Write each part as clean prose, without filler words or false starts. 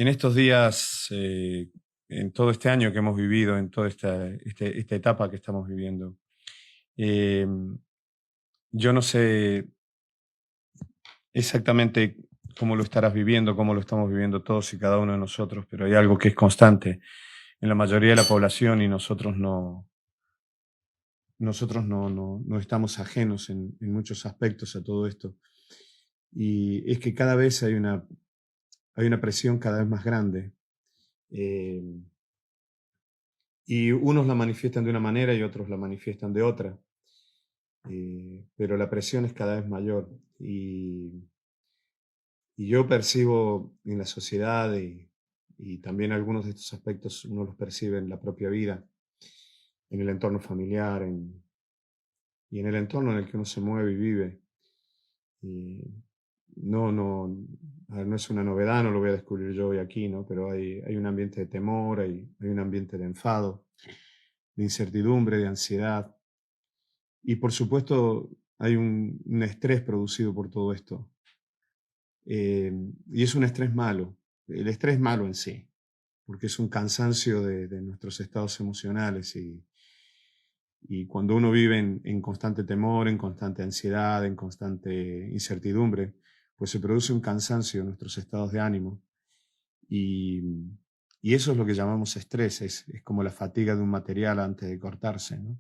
En estos días, en todo este año que hemos vivido, en toda esta etapa que estamos viviendo, eh, yo no sé exactamente cómo lo estarás viviendo, cómo lo estamos viviendo todos y cada uno de nosotros, pero hay algo que es constante en la mayoría de la población y nosotros no estamos ajenos en muchos aspectos a todo esto. Y es que cada vez hay una presión cada vez más grande. eh, Y unos la manifiestan de una manera y otros la manifiestan de otra, pero la presión es cada vez mayor. Y yo percibo en la sociedad y también algunos de estos aspectos uno los percibe en la propia vida, en el entorno familiar y en el entorno en el que uno se mueve y vive. Y no, a ver, no es una novedad, no lo voy a descubrir yo hoy aquí, ¿no? Pero hay un ambiente de temor, hay un ambiente de enfado, de incertidumbre, de ansiedad. Y por supuesto, hay un estrés producido por todo esto. Eh, y es un estrés malo. El estrés es malo en sí, porque es un cansancio de nuestros estados emocionales. Y cuando uno vive en constante temor, en constante ansiedad, en constante incertidumbre, pues se produce un cansancio en nuestros estados de ánimo. Y, y eso es lo que llamamos estrés, es como la fatiga de un material antes de cortarse, ¿no?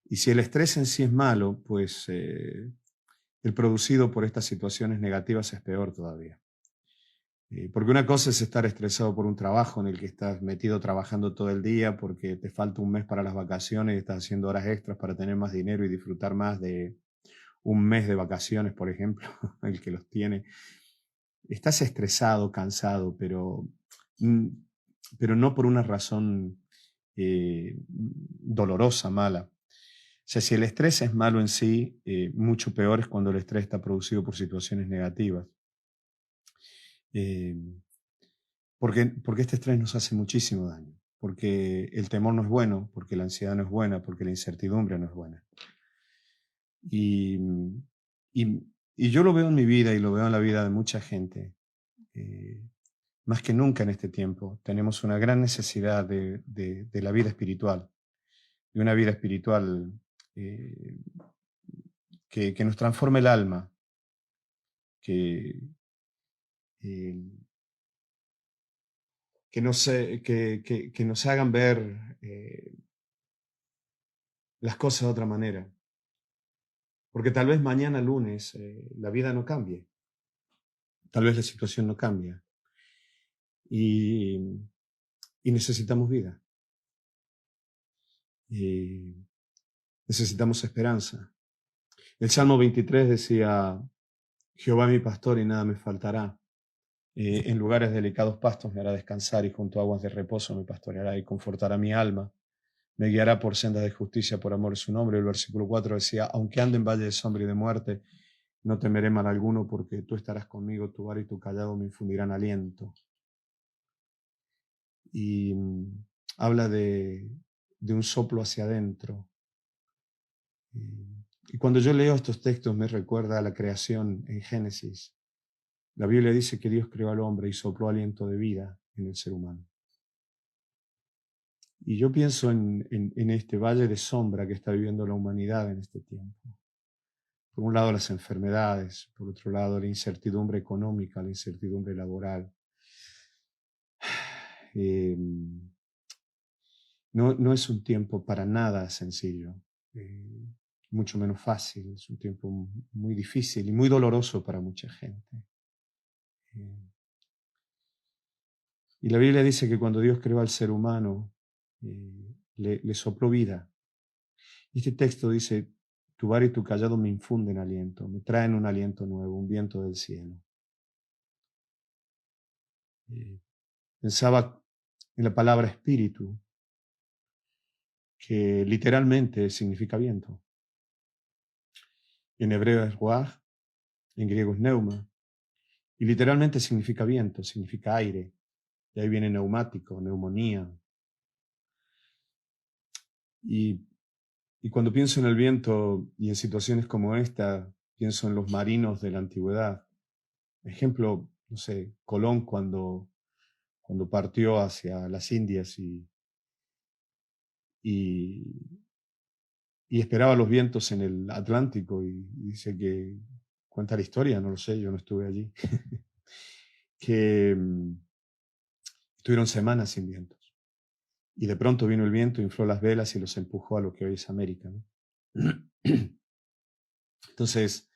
Y si el estrés en sí es malo, pues el producido por estas situaciones negativas es peor todavía. Porque una cosa es estar estresado por un trabajo en el que estás metido trabajando todo el día porque te falta un mes para las vacaciones y estás haciendo horas extras para tener más dinero y disfrutar más de un mes de vacaciones, por ejemplo, el que los tiene. Estás estresado, cansado, mm, pero no por una razón dolorosa, mala. O sea, si el estrés es malo en sí, mucho peor es cuando el estrés está producido por situaciones negativas. Eh, porque este estrés nos hace muchísimo daño. Porque el temor no es bueno, porque la ansiedad no es buena, porque la incertidumbre no es buena. Y, y, y yo lo veo en mi vida y lo veo en la vida de mucha gente. eh, Más que nunca en este tiempo tenemos una gran necesidad de la vida espiritual, de una vida espiritual eh, que nos transforme el alma, que, eh, que nos hagan ver las cosas de otra manera. Porque tal vez mañana lunes la vida no cambie, tal vez la situación no cambia y, y necesitamos vida, y necesitamos esperanza. El Salmo 23 decía, Jehová mi pastor y nada me faltará. En lugares delicados pastos me hará descansar y junto a aguas de reposo me pastoreará y confortará mi alma. Me guiará por sendas de justicia por amor de su nombre. El versículo 4 decía, aunque ande en valle de sombra y de muerte, no temeré mal alguno porque tú estarás conmigo, tu vara y tu callado me infundirán aliento. Y habla de un soplo hacia adentro. Y cuando yo leo estos textos me recuerda a la creación en Génesis. La Biblia dice que Dios creó al hombre y sopló aliento de vida en el ser humano. Y yo pienso en este valle de sombra que está viviendo la humanidad en este tiempo. Por un lado las enfermedades, por otro lado la incertidumbre económica, la incertidumbre laboral. Eh, no es un tiempo para nada sencillo, eh, mucho menos fácil, es un tiempo muy difícil y muy doloroso para mucha gente. Eh, y la Biblia dice que cuando Dios creó al ser humano, le sopló vida. Y este texto dice, tu vara y tu callado me infunden aliento, me traen un aliento nuevo, un viento del cielo. Pensaba en la palabra espíritu, que literalmente significa viento. En hebreo es ruach, en griego es neuma, y literalmente significa viento, significa aire. De ahí viene neumático, neumonía. Y, y cuando pienso en el viento y en situaciones como esta, pienso en los marinos de la antigüedad. Ejemplo, no sé, Colón cuando cuando partió hacia las Indias y, y esperaba los vientos en el Atlántico y dice que, cuenta la historia, no lo sé, yo no estuve allí, que estuvieron semanas sin vientos. Y de pronto vino el viento, infló las velas y los empujó a lo que hoy es América, ¿no? Entonces,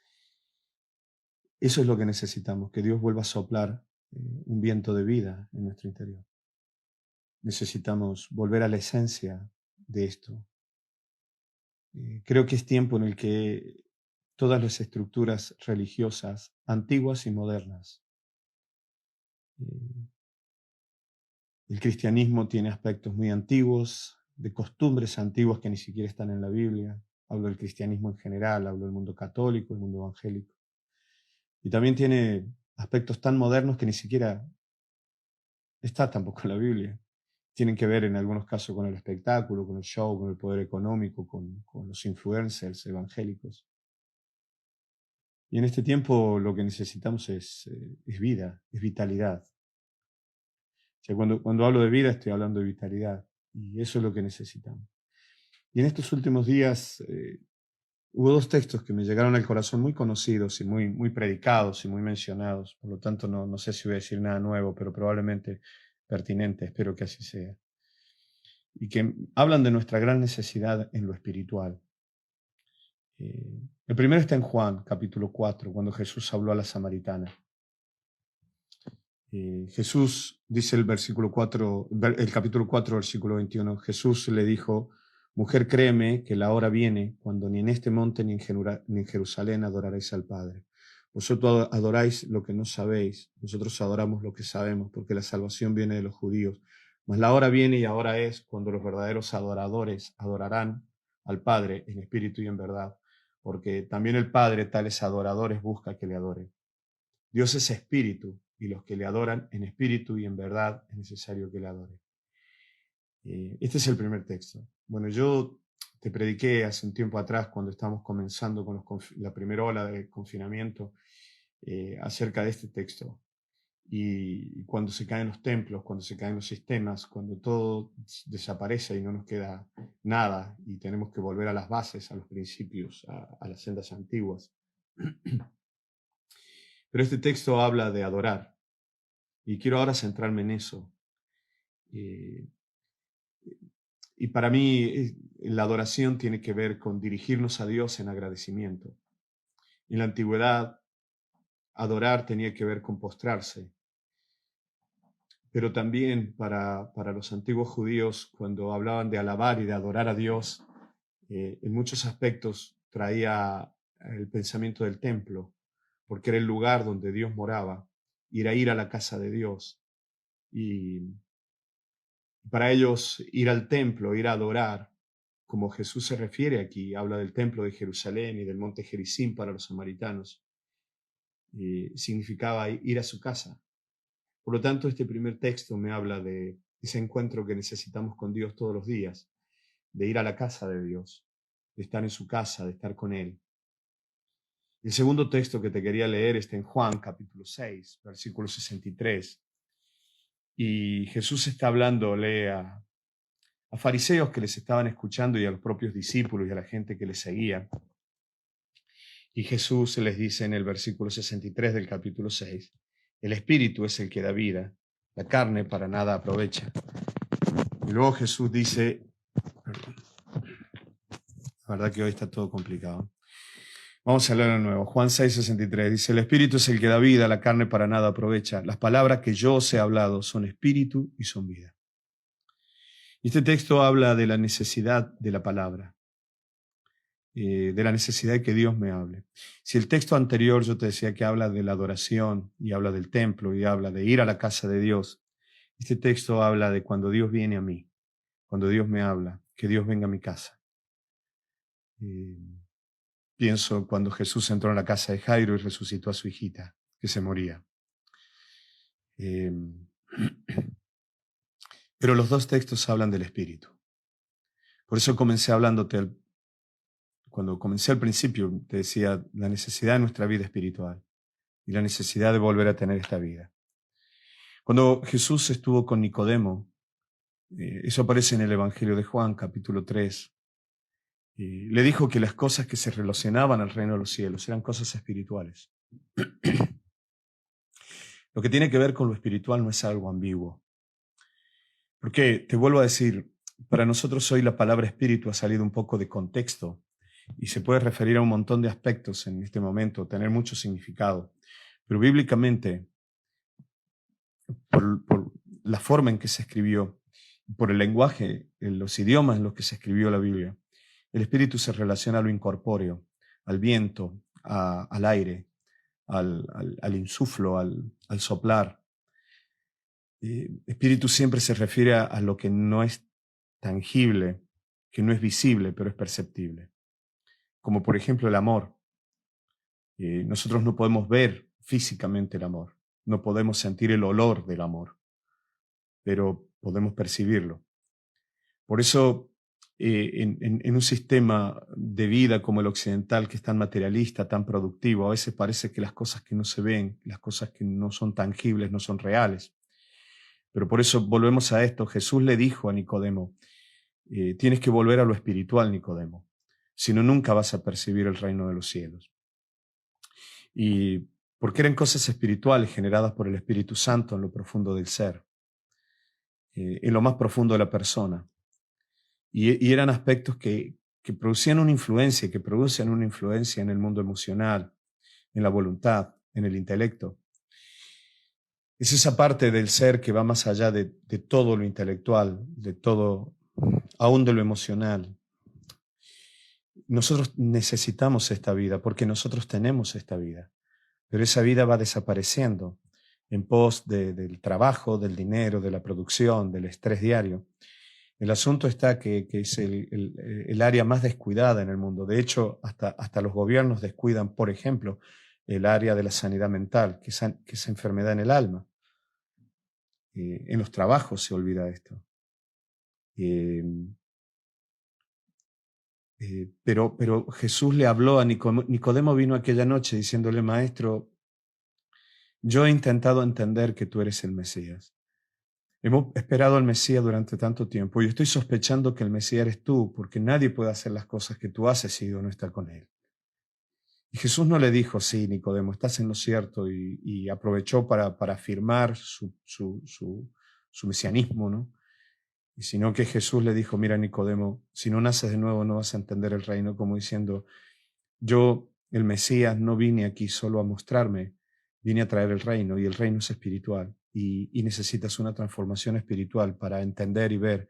eso es lo que necesitamos, que Dios vuelva a soplar un viento de vida en nuestro interior. Necesitamos volver a la esencia de esto. Creo que es tiempo en el que todas las estructuras religiosas, antiguas y modernas, el cristianismo tiene aspectos muy antiguos, de costumbres antiguas que ni siquiera están en la Biblia. Hablo del cristianismo en general, hablo del mundo católico, el mundo evangélico. Y también tiene aspectos tan modernos que ni siquiera está tampoco en la Biblia. Tienen que ver en algunos casos con el espectáculo, con el show, con el poder económico, con los influencers evangélicos. Y en este tiempo lo que necesitamos es vida, es vitalidad. O sea, cuando hablo de vida estoy hablando de vitalidad y eso es lo que necesitamos. Y en estos últimos días hubo dos textos que me llegaron al corazón muy conocidos y muy predicados y muy mencionados. Por lo tanto, no sé si voy a decir nada nuevo, pero probablemente pertinente, espero que así sea. Y que hablan de nuestra gran necesidad en lo espiritual. El primero está en Juan, capítulo 4, cuando Jesús habló a la samaritana. Jesús, dice el versículo 4, el capítulo 4, versículo 21, Jesús le dijo: mujer, créeme que la hora viene cuando ni en este monte ni en Jerusalén adoraréis al Padre. Vosotros adoráis lo que no sabéis, nosotros adoramos lo que sabemos, porque la salvación viene de los judíos. Mas la hora viene y ahora es cuando los verdaderos adoradores adorarán al Padre en espíritu y en verdad, porque también el Padre tales adoradores busca que le adoren. Dios es espíritu, y los que le adoran en espíritu y en verdad es necesario que le adoren. Este es el primer texto. Bueno, yo te prediqué hace un tiempo atrás, cuando estábamos comenzando con la primera ola de confinamiento, acerca de este texto. Y cuando se caen los templos, cuando se caen los sistemas, cuando todo desaparece y no nos queda nada y tenemos que volver a las bases, a los principios, a las sendas antiguas. Pero este texto habla de adorar. Y quiero ahora centrarme en eso. Y para mí la adoración tiene que ver con dirigirnos a Dios en agradecimiento. En la antigüedad, adorar tenía que ver con postrarse. Pero también para los antiguos judíos, cuando hablaban de alabar y de adorar a Dios, en muchos aspectos traía el pensamiento del templo, porque era el lugar donde Dios moraba, ir a la casa de Dios. Y para ellos ir al templo, ir a adorar, como Jesús se refiere aquí, habla del templo de Jerusalén y del monte Gerizim para los samaritanos, significaba ir a su casa. Por lo tanto, este primer texto me habla de ese encuentro que necesitamos con Dios todos los días, de ir a la casa de Dios, de estar en su casa, de estar con Él. El segundo texto que te quería leer está en Juan, capítulo 6, versículo 63. Y Jesús está hablándole a fariseos que les estaban escuchando y a los propios discípulos y a la gente que les seguía. Y Jesús les dice en el versículo 63 del capítulo 6, el espíritu es el que da vida, la carne para nada aprovecha. Y luego Jesús dice, perdón, la verdad que hoy está todo complicado. Vamos a leerlo de nuevo. Juan 6, 63 dice, el espíritu es el que da vida, la carne para nada aprovecha. Las palabras que yo os he hablado son espíritu y son vida. Y este texto habla de la necesidad de la palabra. De la necesidad de que Dios me hable. Si el texto anterior yo te decía que habla de la adoración y habla del templo y habla de ir a la casa de Dios, este texto habla de cuando Dios viene a mí, cuando Dios me habla, que Dios venga a mi casa. Pienso cuando Jesús entró en la casa de Jairo y resucitó a su hijita, que se moría. Pero los dos textos hablan del Espíritu. Por eso comencé hablándote cuando comencé al principio, te decía la necesidad de nuestra vida espiritual y la necesidad de volver a tener esta vida. Cuando Jesús estuvo con Nicodemo, eso aparece en el Evangelio de Juan, capítulo 3, le dijo que las cosas que se relacionaban al reino de los cielos eran cosas espirituales. Lo que tiene que ver con lo espiritual no es algo ambiguo. Porque, te vuelvo a decir, para nosotros hoy la palabra espíritu ha salido un poco de contexto y se puede referir a un montón de aspectos en este momento, tener mucho significado. Pero bíblicamente, por la forma en que se escribió, por el lenguaje, en los idiomas en los que se escribió la Biblia, el espíritu se relaciona a lo incorpóreo, al viento, al aire, al insuflo, al soplar. Espíritu siempre se refiere a lo que no es tangible, que no es visible, pero es perceptible. Como por ejemplo el amor. Nosotros no podemos ver físicamente el amor, no podemos sentir el olor del amor, pero podemos percibirlo. Por eso, en un sistema de vida como el occidental, que es tan materialista, tan productivo, a veces parece que las cosas que no se ven, las cosas que no son tangibles, no son reales. Pero por eso volvemos a esto. Jesús le dijo a Nicodemo, tienes que volver a lo espiritual, Nicodemo, si no, nunca vas a percibir el reino de los cielos. Y porque eran cosas espirituales generadas por el Espíritu Santo en lo profundo del ser, en lo más profundo de la persona. Y eran aspectos que producían una influencia, que producen una influencia en el mundo emocional, en la voluntad, en el intelecto. Es esa parte del ser que va más allá de todo lo intelectual, de todo, aún de lo emocional. Nosotros necesitamos esta vida porque nosotros tenemos esta vida, pero esa vida va desapareciendo en pos del trabajo, del dinero, de la producción, del estrés diario. El asunto está que es el área más descuidada en el mundo. De hecho, hasta los gobiernos descuidan, por ejemplo, el área de la sanidad mental, que es enfermedad en el alma. En los trabajos se olvida esto. Pero Jesús le habló a Nicodemo. Nicodemo vino aquella noche diciéndole, Maestro, yo he intentado entender que tú eres el Mesías. Hemos esperado al Mesías durante tanto tiempo y estoy sospechando que el Mesías eres tú, porque nadie puede hacer las cosas que tú haces si Dios no está con él. Y Jesús no le dijo, sí, Nicodemo, estás en lo cierto, y aprovechó para afirmar su mesianismo, ¿no? Y sino que Jesús le dijo, mira, Nicodemo, si no naces de nuevo no vas a entender el reino, como diciendo, yo, el Mesías, no vine aquí solo a mostrarme, vine a traer el reino, y el reino es espiritual, y necesitas una transformación espiritual para entender y ver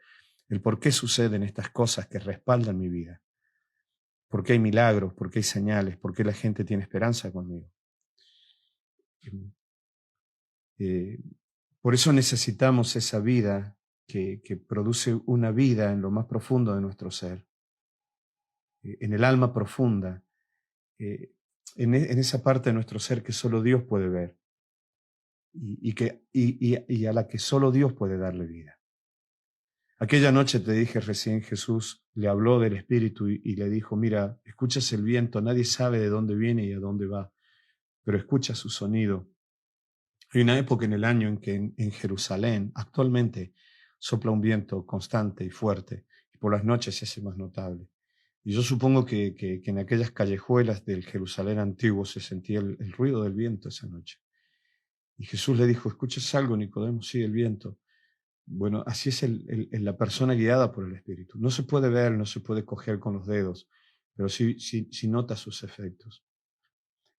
el por qué suceden estas cosas que respaldan mi vida, por qué hay milagros, por qué hay señales, por qué la gente tiene esperanza conmigo. Eh, por eso necesitamos esa vida que produce una vida en lo más profundo de nuestro ser, en el alma profunda, en esa parte de nuestro ser que solo Dios puede ver y a la que solo Dios puede darle vida. Aquella noche te dije recién, Jesús le habló del Espíritu y le dijo, mira, escuchas el viento, nadie sabe de dónde viene y a dónde va, pero escucha su sonido. Hay una época en el año en que en Jerusalén actualmente sopla un viento constante y fuerte, y por las noches se hace más notable. Y yo supongo que en aquellas callejuelas del Jerusalén antiguo se sentía el ruido del viento esa noche. Y Jesús le dijo, ¿escuchas algo, Nicodemo? Sí, el viento. Bueno, así es la persona guiada por el Espíritu. No se puede ver, no se puede coger con los dedos, pero sí nota sus efectos.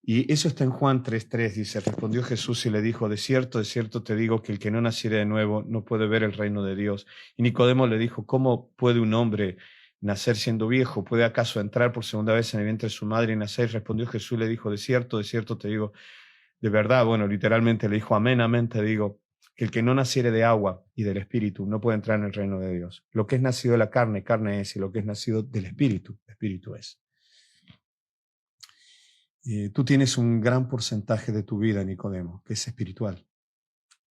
Y eso está en Juan 3:3, dice, respondió Jesús y le dijo, de cierto te digo que el que no naciere de nuevo no puede ver el reino de Dios. Y Nicodemo le dijo, ¿cómo puede un hombre nacer siendo viejo? ¿Puede acaso entrar por segunda vez en el vientre de su madre y nacer? Respondió Jesús y le dijo, de cierto te digo, de verdad, bueno, literalmente le dijo, amén, amén, te digo, que el que no naciere de agua y del Espíritu no puede entrar en el reino de Dios. Lo que es nacido de la carne, carne es, y lo que es nacido del Espíritu, Espíritu es. Tú tienes un gran porcentaje de tu vida, Nicodemo, que es espiritual,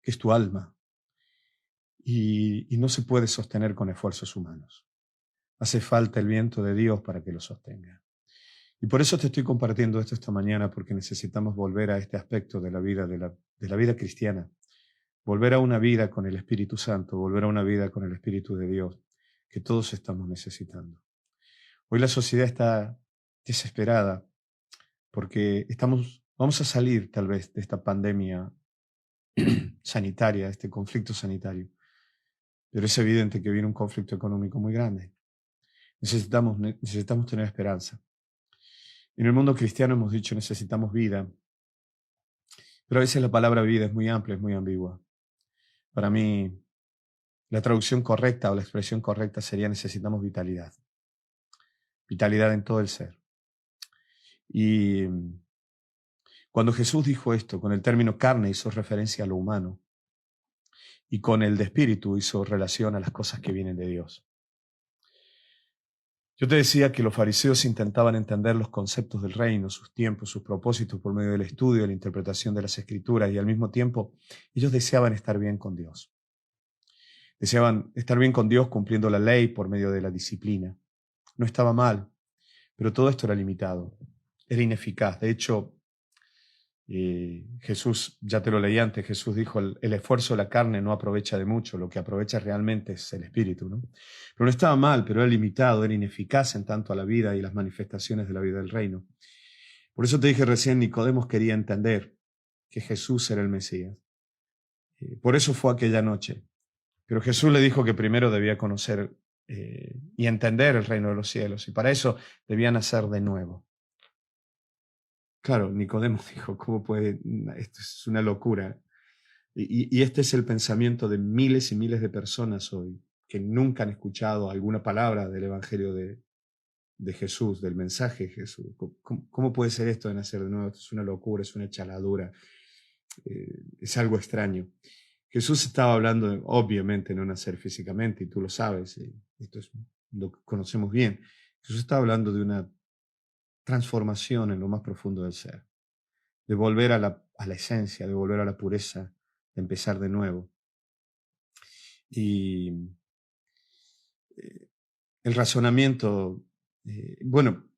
que es tu alma, y no se puede sostener con esfuerzos humanos. Hace falta el viento de Dios para que lo sostenga. Y por eso te estoy compartiendo esto esta mañana, porque necesitamos volver a este aspecto de la vida, de la vida cristiana, volver a una vida con el Espíritu Santo, volver a una vida con el Espíritu de Dios, que todos estamos necesitando. Hoy la sociedad está desesperada porque vamos a salir tal vez de esta pandemia sanitaria, este conflicto sanitario, pero es evidente que viene un conflicto económico muy grande. Necesitamos tener esperanza. En el mundo cristiano hemos dicho necesitamos vida, pero a veces la palabra vida es muy amplia, es muy ambigua. Para mí, la traducción correcta o la expresión correcta sería necesitamos vitalidad. Vitalidad en todo el ser. Y cuando Jesús dijo esto, con el término carne hizo referencia a lo humano y con el de espíritu hizo relación a las cosas que vienen de Dios. Yo te decía que los fariseos intentaban entender los conceptos del reino, sus tiempos, sus propósitos por medio del estudio, la interpretación de las escrituras y al mismo tiempo ellos deseaban estar bien con Dios. Deseaban estar bien con Dios cumpliendo la ley por medio de la disciplina. No estaba mal, pero todo esto era limitado, era ineficaz. De hecho, Jesús, ya te lo leí antes, Jesús dijo, el esfuerzo de la carne no aprovecha de mucho, lo que aprovecha realmente es el espíritu, ¿no? Pero no estaba mal, pero era limitado, era ineficaz en tanto a la vida y las manifestaciones de la vida del reino. Por eso te dije recién, Nicodemo quería entender que Jesús era el Mesías. Por eso fue aquella noche. Pero Jesús le dijo que primero debía conocer y entender el reino de los cielos, y para eso debía nacer de nuevo. Claro, Nicodemo dijo, ¿cómo puede? Esto es una locura. Y este es el pensamiento de miles y miles de personas hoy que nunca han escuchado alguna palabra del Evangelio de Jesús, del mensaje de Jesús. ¿Cómo puede ser esto de nacer de nuevo? Esto es una locura, es una chaladura, es algo extraño. Jesús estaba hablando de, obviamente, no nacer físicamente, y tú lo sabes, esto es lo que conocemos bien. Jesús estaba hablando de una transformación en lo más profundo del ser, de volver a la esencia, de volver a la pureza, de empezar de nuevo. Y el razonamiento, bueno,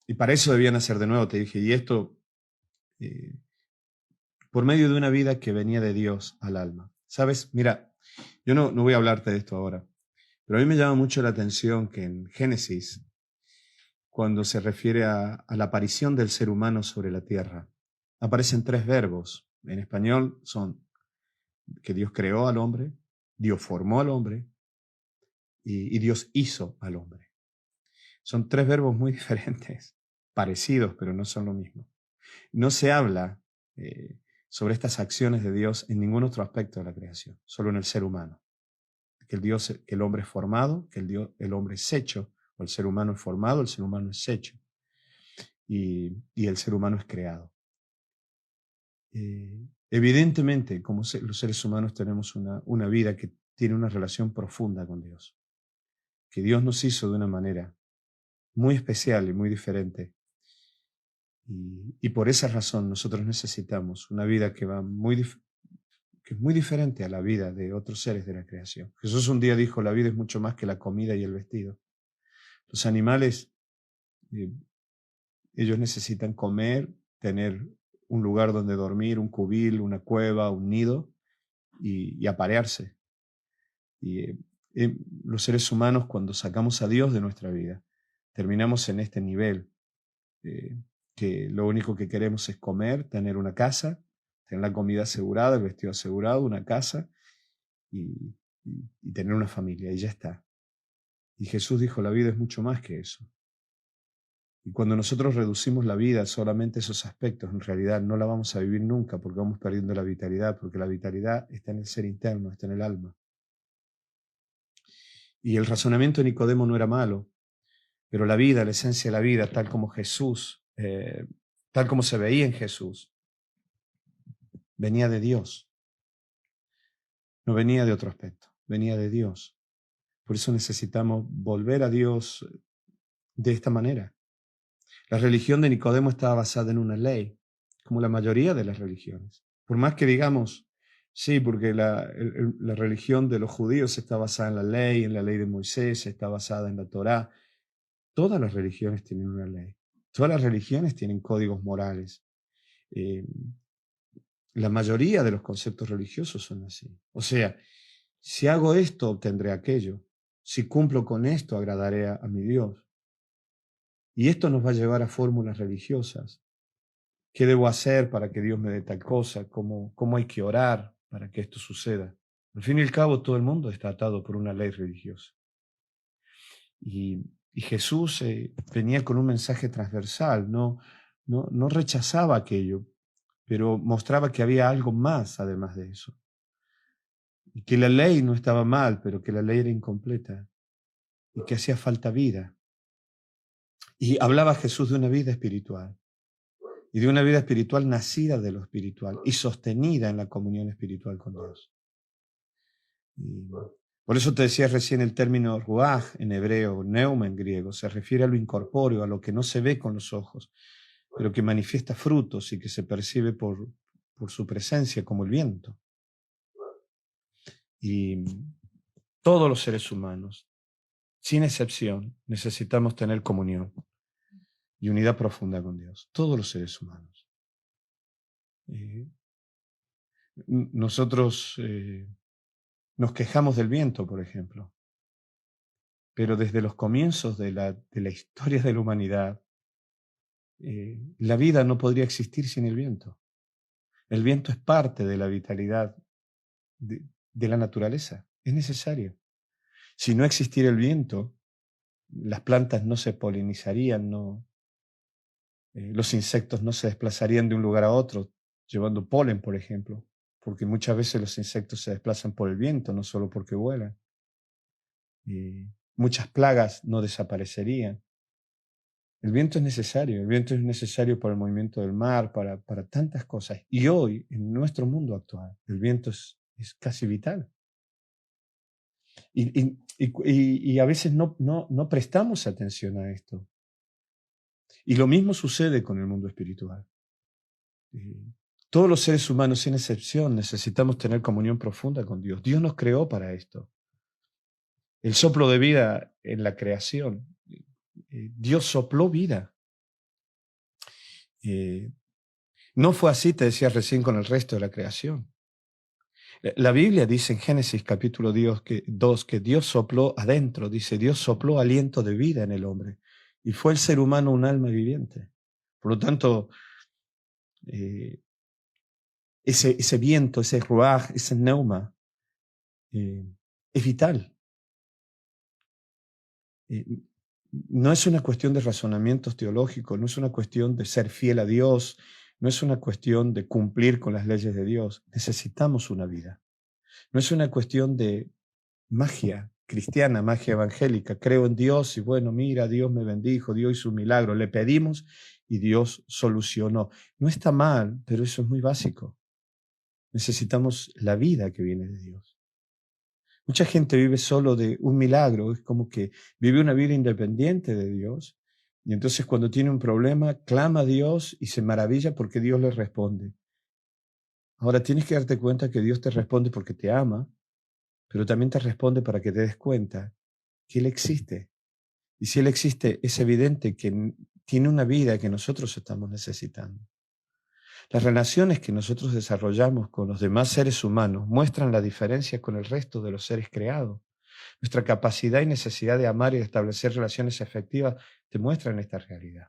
y para eso debían hacer de nuevo, te dije, y esto eh, por medio de una vida que venía de Dios al alma. ¿Sabes? Mira, yo no voy a hablarte de esto ahora, pero a mí me llama mucho la atención que en Génesis, cuando se refiere a la aparición del ser humano sobre la tierra, aparecen tres verbos. En español son que Dios creó al hombre, Dios formó al hombre y Dios hizo al hombre. Son tres verbos muy diferentes, parecidos, pero no son lo mismo. No se habla sobre estas acciones de Dios en ningún otro aspecto de la creación, solo en el ser humano. Que el hombre es formado, que el hombre es hecho, o el ser humano es formado, el ser humano es hecho, y el ser humano es creado. Evidentemente, como los seres humanos tenemos una vida que tiene una relación profunda con Dios, que Dios nos hizo de una manera muy especial y muy diferente. Y por esa razón nosotros necesitamos una vida que es muy diferente a la vida de otros seres de la creación. Jesús un día dijo, la vida es mucho más que la comida y el vestido. Los animales, eh, ellos necesitan comer, tener un lugar donde dormir, un cubil, una cueva, un nido y aparearse. Y los seres humanos, cuando sacamos a Dios de nuestra vida, terminamos en este nivel, que lo único que queremos es comer, tener una casa, tener la comida asegurada, el vestido asegurado, una casa y, y tener una familia, y ya está. Y Jesús dijo, la vida es mucho más que eso. Y cuando nosotros reducimos la vida solamente a esos aspectos, en realidad no la vamos a vivir nunca porque vamos perdiendo la vitalidad, porque la vitalidad está en el ser interno, está en el alma. Y el razonamiento de Nicodemo no era malo, pero la vida, la esencia de la vida, tal como Jesús, tal como se veía en Jesús, venía de Dios. No venía de otro aspecto, venía de Dios. Por eso necesitamos volver a Dios de esta manera. La religión de Nicodemo estaba basada en una ley, como la mayoría de las religiones. Por más que digamos, sí, porque la religión de los judíos está basada en la ley de Moisés, está basada en la Torá. Todas las religiones tienen una ley. Todas las religiones tienen códigos morales. Eh, La mayoría de los conceptos religiosos son así. O sea, si hago esto, obtendré aquello. Si cumplo con esto, agradaré a mi Dios. Y esto nos va a llevar a fórmulas religiosas. ¿Qué debo hacer para que Dios me dé tal cosa? ¿Cómo hay que orar para que esto suceda? Al fin y al cabo, todo el mundo está atado por una ley religiosa. Y Jesús venía con un mensaje transversal, no rechazaba aquello, pero mostraba que había algo más además de eso. Y que la ley no estaba mal, pero que la ley era incompleta y que hacía falta vida. Y hablaba Jesús de una vida espiritual, y de una vida espiritual nacida de lo espiritual y sostenida en la comunión espiritual con Dios. Y por eso te decía recién el término ruaj en hebreo, neuma en griego, se refiere a lo incorpóreo, a lo que no se ve con los ojos, pero que manifiesta frutos y que se percibe por su presencia como el viento. Y todos los seres humanos, sin excepción, necesitamos tener comunión y unidad profunda con Dios. Todos los seres humanos. Nosotros nos quejamos del viento, por ejemplo, pero desde los comienzos de la historia de la humanidad, la vida no podría existir sin el viento. El viento es parte de la vitalidad de la naturaleza, es necesario. Si no existiera el viento, las plantas no se polinizarían, los insectos no se desplazarían de un lugar a otro, llevando polen, por ejemplo, porque muchas veces los insectos se desplazan por el viento, no solo porque vuelan. Muchas plagas no desaparecerían. El viento es necesario para el movimiento del mar, para tantas cosas. Y hoy, en nuestro mundo actual, el viento es casi vital. Y a veces no prestamos atención a esto. Y lo mismo sucede con el mundo espiritual. Todos los seres humanos, sin excepción, necesitamos tener comunión profunda con Dios. Dios nos creó para esto. El soplo de vida en la creación. Dios sopló vida. No fue así, te decía recién, con el resto de la creación. La Biblia dice en Génesis capítulo 2 que Dios sopló adentro, dice, Dios sopló aliento de vida en el hombre y fue el ser humano un alma viviente. Por lo tanto, ese viento, ese ruaj, ese neuma, es vital. No es una cuestión de razonamientos teológicos, no es una cuestión de ser fiel a Dios, no es una cuestión de cumplir con las leyes de Dios. Necesitamos una vida. No es una cuestión de magia cristiana, magia evangélica. Creo en Dios y bueno, mira, Dios me bendijo, Dios hizo un milagro. Le pedimos y Dios solucionó. No está mal, pero eso es muy básico. Necesitamos la vida que viene de Dios. Mucha gente vive solo de un milagro, es como que vive una vida independiente de Dios y entonces cuando tiene un problema clama a Dios y se maravilla porque Dios le responde. Ahora tienes que darte cuenta que Dios te responde porque te ama, pero también te responde para que te des cuenta que Él existe. Y si Él existe, es evidente que tiene una vida que nosotros estamos necesitando. Las relaciones que nosotros desarrollamos con los demás seres humanos muestran la diferencia con el resto de los seres creados. Nuestra capacidad y necesidad de amar y de establecer relaciones efectivas demuestran esta realidad.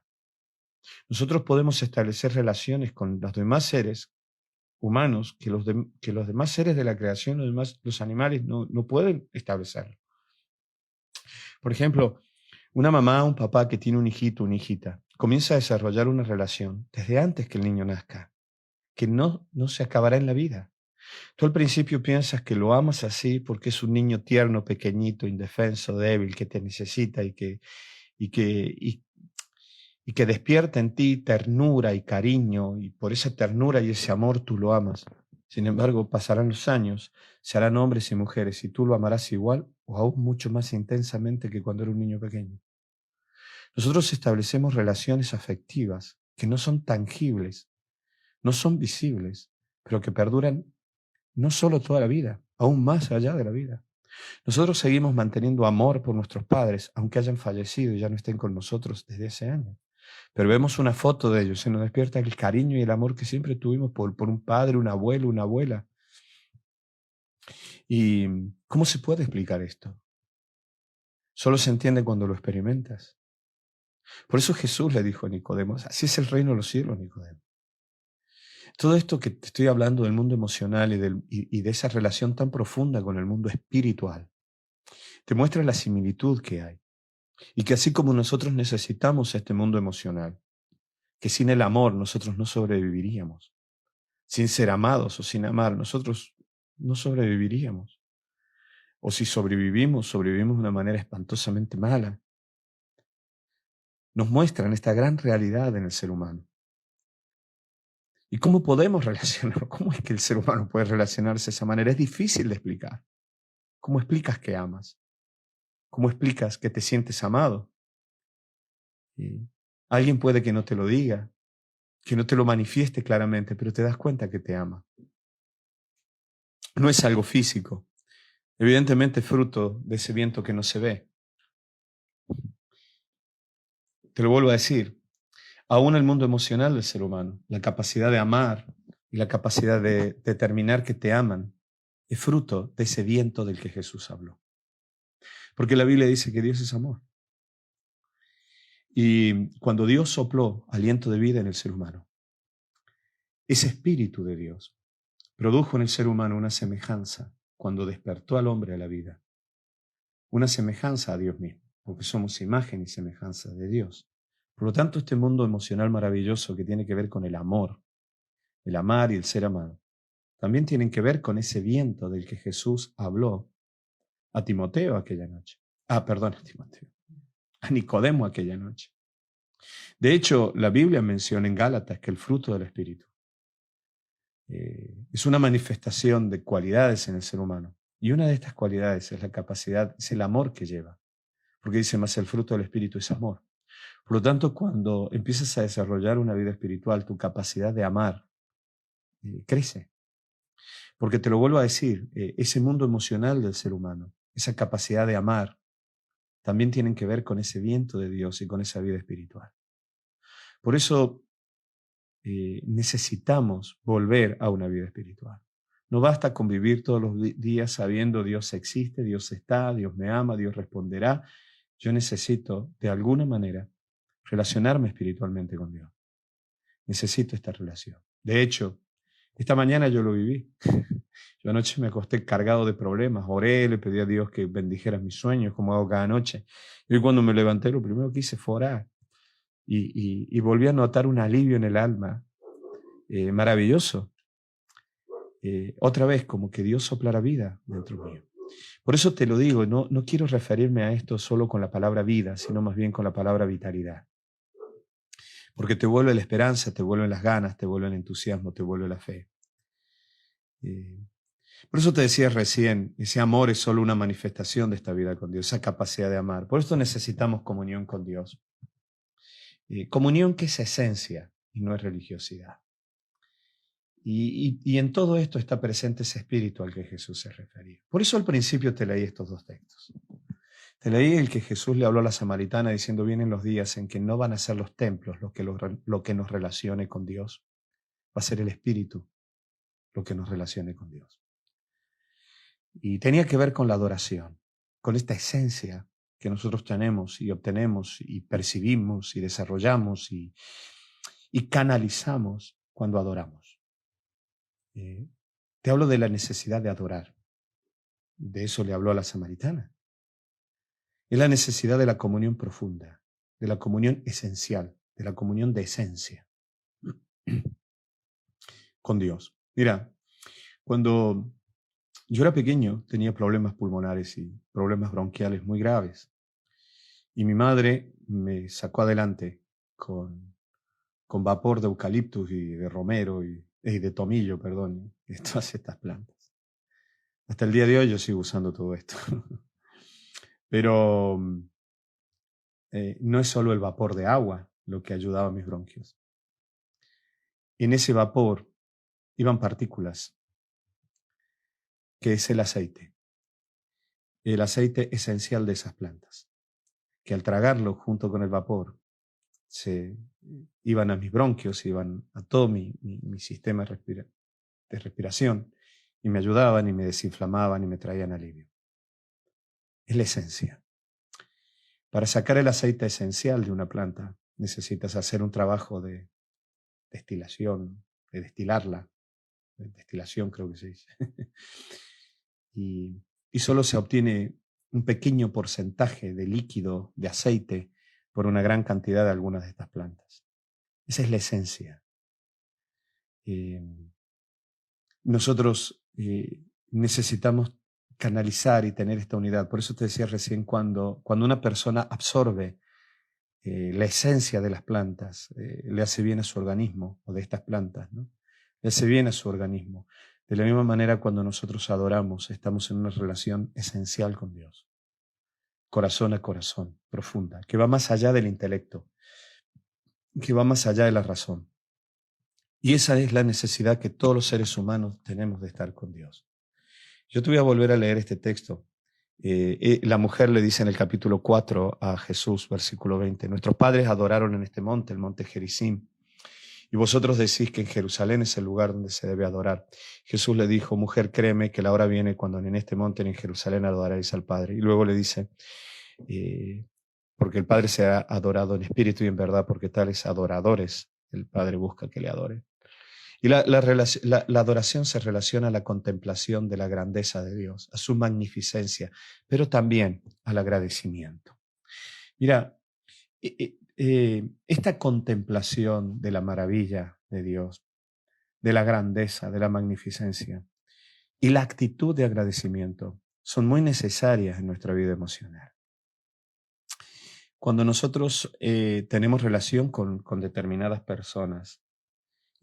Nosotros podemos establecer relaciones con los demás seres humanos que los demás seres de la creación, los animales, no pueden establecerlo. Por ejemplo, una mamá o un papá que tiene un hijito o una hijita comienza a desarrollar una relación desde antes que el niño nazca, que no se acabará en la vida. Tú al principio piensas que lo amas así porque es un niño tierno, pequeñito, indefenso, débil, que te necesita y que despierta en ti ternura y cariño, y por esa ternura y ese amor tú lo amas. Sin embargo, pasarán los años, se harán hombres y mujeres, y tú lo amarás igual o aún mucho más intensamente que cuando era un niño pequeño. Nosotros establecemos relaciones afectivas que no son tangibles, no son visibles, pero que perduran no solo toda la vida, aún más allá de la vida. Nosotros seguimos manteniendo amor por nuestros padres, aunque hayan fallecido y ya no estén con nosotros desde ese año. pero vemos una foto de ellos, se nos despierta el cariño y el amor que siempre tuvimos por un padre, un abuelo, una abuela. ¿Y cómo se puede explicar esto? Solo se entiende cuando lo experimentas. Por eso Jesús le dijo a Nicodemo, así es el reino de los cielos, Nicodemo. Todo esto que te estoy hablando del mundo emocional y de esa relación tan profunda con el mundo espiritual, te muestra la similitud que hay. Y que así como nosotros necesitamos este mundo emocional, que sin el amor nosotros no sobreviviríamos. Sin ser amados o sin amar, nosotros no sobreviviríamos. O si sobrevivimos, sobrevivimos de una manera espantosamente mala. Nos muestran esta gran realidad en el ser humano. ¿Y cómo podemos relacionarnos? ¿Cómo es que el ser humano puede relacionarse de esa manera? Es difícil de explicar. ¿Cómo explicas que amas? ¿Cómo explicas que te sientes amado? Y alguien puede que no te lo diga, que no te lo manifieste claramente, pero te das cuenta que te ama. No es algo físico, evidentemente fruto de ese viento que no se ve. Te lo vuelvo a decir, aún el mundo emocional del ser humano, la capacidad de amar y la capacidad de determinar que te aman, es fruto de ese viento del que Jesús habló. Porque la Biblia dice que Dios es amor. Y cuando Dios sopló aliento de vida en el ser humano, ese espíritu de Dios produjo en el ser humano una semejanza cuando despertó al hombre a la vida, una semejanza a Dios mismo, porque somos imagen y semejanza de Dios. Por lo tanto, este mundo emocional maravilloso que tiene que ver con el amor, el amar y el ser amado, también tienen que ver con ese viento del que Jesús habló a Timoteo aquella noche. Perdón, a Timoteo, a Nicodemo aquella noche. De hecho, la Biblia menciona en Gálatas que el fruto del Espíritu es una manifestación de cualidades en el ser humano. Y una de estas cualidades es la capacidad, es el amor que lleva. Porque dice más, el fruto del Espíritu es amor. Por lo tanto, cuando empiezas a desarrollar una vida espiritual, tu capacidad de amar crece. Porque te lo vuelvo a decir, ese mundo emocional del ser humano, esa capacidad de amar, también tienen que ver con ese viento de Dios y con esa vida espiritual. Por eso necesitamos volver a una vida espiritual. No basta con vivir todos los días sabiendo Dios existe, Dios está, Dios me ama, Dios responderá. Yo necesito, de alguna manera, relacionarme espiritualmente con Dios. Necesito esta relación. De hecho, esta mañana yo lo viví. Yo anoche me acosté cargado de problemas, oré, le pedí a Dios que bendijera mis sueños, como hago cada noche. Y hoy cuando me levanté, lo primero que hice fue orar. Y volví a notar un alivio en el alma maravilloso. Otra vez, como que Dios soplara vida dentro mío. Por eso te lo digo, no quiero referirme a esto solo con la palabra vida, sino más bien con la palabra vitalidad. Porque te vuelve la esperanza, te vuelven las ganas, te vuelve el entusiasmo, te vuelve la fe. Por eso te decía recién, ese amor es solo una manifestación de esta vida con Dios, esa capacidad de amar. Por eso necesitamos comunión con Dios. Comunión que es esencia y no es religiosidad. Y en todo esto está presente ese espíritu al que Jesús se refería. Por eso al principio te leí estos dos textos. Te leí el que Jesús le habló a la samaritana diciendo, vienen los días en que no van a ser los templos lo que nos relacione con Dios. Va a ser el espíritu lo que nos relacione con Dios. Y tenía que ver con la adoración, con esta esencia que nosotros tenemos y obtenemos y percibimos y desarrollamos y canalizamos cuando adoramos. Te hablo de la necesidad de adorar. De eso le habló a la samaritana. Es la necesidad de la comunión profunda, de la comunión esencial, de la comunión de esencia con Dios. Mira, cuando yo era pequeño tenía problemas pulmonares y problemas bronquiales muy graves. Y mi madre me sacó adelante con vapor de eucaliptus y de romero y de tomillo, perdón, y todas estas plantas. Hasta el día de hoy yo sigo usando todo esto. Pero no es solo el vapor de agua lo que ayudaba a mis bronquios. En ese vapor iban partículas, que es el aceite esencial de esas plantas, que al tragarlo junto con el vapor iban a mis bronquios, iban a todo mi sistema de respiración, y me ayudaban y me desinflamaban y me traían alivio. Es la esencia. Para sacar el aceite esencial de una planta necesitas hacer un trabajo de destilación, de destilarla, de destilación creo que se dice. y solo se obtiene un pequeño porcentaje de líquido, de aceite, por una gran cantidad de algunas de estas plantas. Esa es la esencia. Nosotros necesitamos canalizar y tener esta unidad. Por eso te decía recién, cuando una persona absorbe la esencia de las plantas, le hace bien a su organismo, o de estas plantas, ¿no? Le hace bien a su organismo. De la misma manera, cuando nosotros adoramos, estamos en una relación esencial con Dios, corazón a corazón, profunda, que va más allá del intelecto, que va más allá de la razón. Y esa es la necesidad que todos los seres humanos tenemos de estar con Dios. Yo te voy a volver a leer este texto. La mujer le dice en el capítulo 4 a Jesús, versículo 20, nuestros padres adoraron en este monte, el monte Gerizim, y vosotros decís que en Jerusalén es el lugar donde se debe adorar. Jesús le dijo, mujer, créeme que la hora viene cuando en este monte, en Jerusalén, adoraréis al Padre. Y luego le dice, porque el Padre será adorado en espíritu y en verdad, porque tales adoradores el Padre busca que le adoren. Y la adoración se relaciona a la contemplación de la grandeza de Dios, a su magnificencia, pero también al agradecimiento. Mira, esta contemplación de la maravilla de Dios, de la grandeza, de la magnificencia y la actitud de agradecimiento son muy necesarias en nuestra vida emocional. Cuando nosotros tenemos relación con determinadas personas,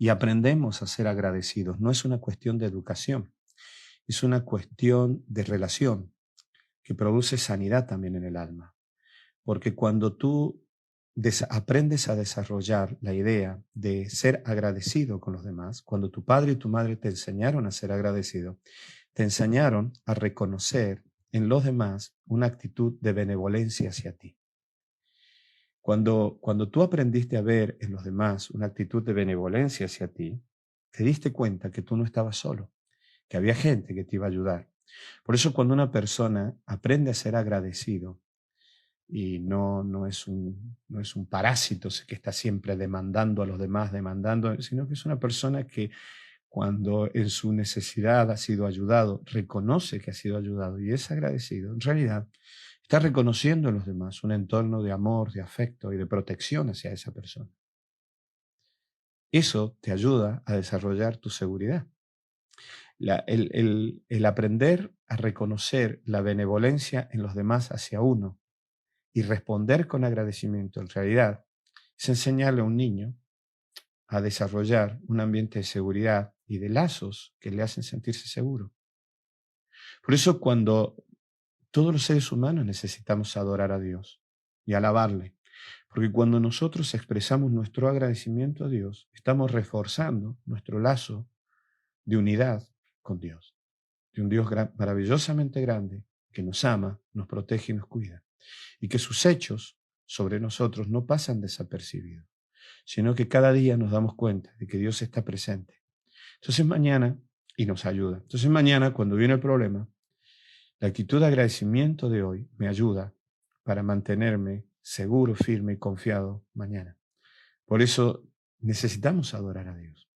y aprendemos a ser agradecidos. No es una cuestión de educación, es una cuestión de relación que produce sanidad también en el alma. Porque cuando tú aprendes a desarrollar la idea de ser agradecido con los demás, cuando tu padre y tu madre te enseñaron a ser agradecido, te enseñaron a reconocer en los demás una actitud de benevolencia hacia ti. Cuando tú aprendiste a ver en los demás una actitud de benevolencia hacia ti, te diste cuenta que tú no estabas solo, que había gente que te iba a ayudar. Por eso cuando una persona aprende a ser agradecido y no es un parásito que está siempre demandando a los demás, sino que es una persona que cuando en su necesidad ha sido ayudado, reconoce que ha sido ayudado y es agradecido, en realidad está reconociendo en los demás un entorno de amor, de afecto y de protección hacia esa persona. Eso te ayuda a desarrollar tu seguridad. El aprender a reconocer la benevolencia en los demás hacia uno y responder con agradecimiento, en realidad, es enseñarle a un niño a desarrollar un ambiente de seguridad y de lazos que le hacen sentirse seguro. Por eso cuando todos los seres humanos necesitamos adorar a Dios y alabarle, porque cuando nosotros expresamos nuestro agradecimiento a Dios, estamos reforzando nuestro lazo de unidad con Dios, de un Dios maravillosamente grande que nos ama, nos protege y nos cuida, y que sus hechos sobre nosotros no pasan desapercibidos, sino que cada día nos damos cuenta de que Dios está presente. Entonces mañana, y nos ayuda. Entonces mañana, cuando viene el problema, la actitud de agradecimiento de hoy me ayuda para mantenerme seguro, firme y confiado mañana. Por eso necesitamos adorar a Dios.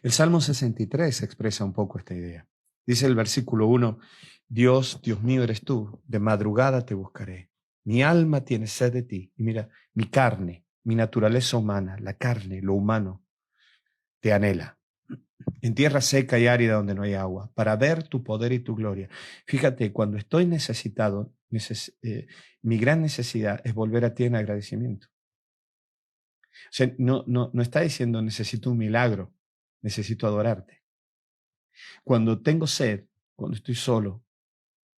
El Salmo 63 expresa un poco esta idea. Dice el versículo 1, Dios mío eres tú, de madrugada te buscaré. Mi alma tiene sed de ti. Y mira, mi carne, mi naturaleza humana, la carne, lo humano, te anhela. En tierra seca y árida donde no hay agua, para ver tu poder y tu gloria. Fíjate, cuando estoy necesitado, mi gran necesidad es volver a ti en agradecimiento. O sea, no está diciendo necesito un milagro, necesito adorarte. Cuando tengo sed, cuando estoy solo,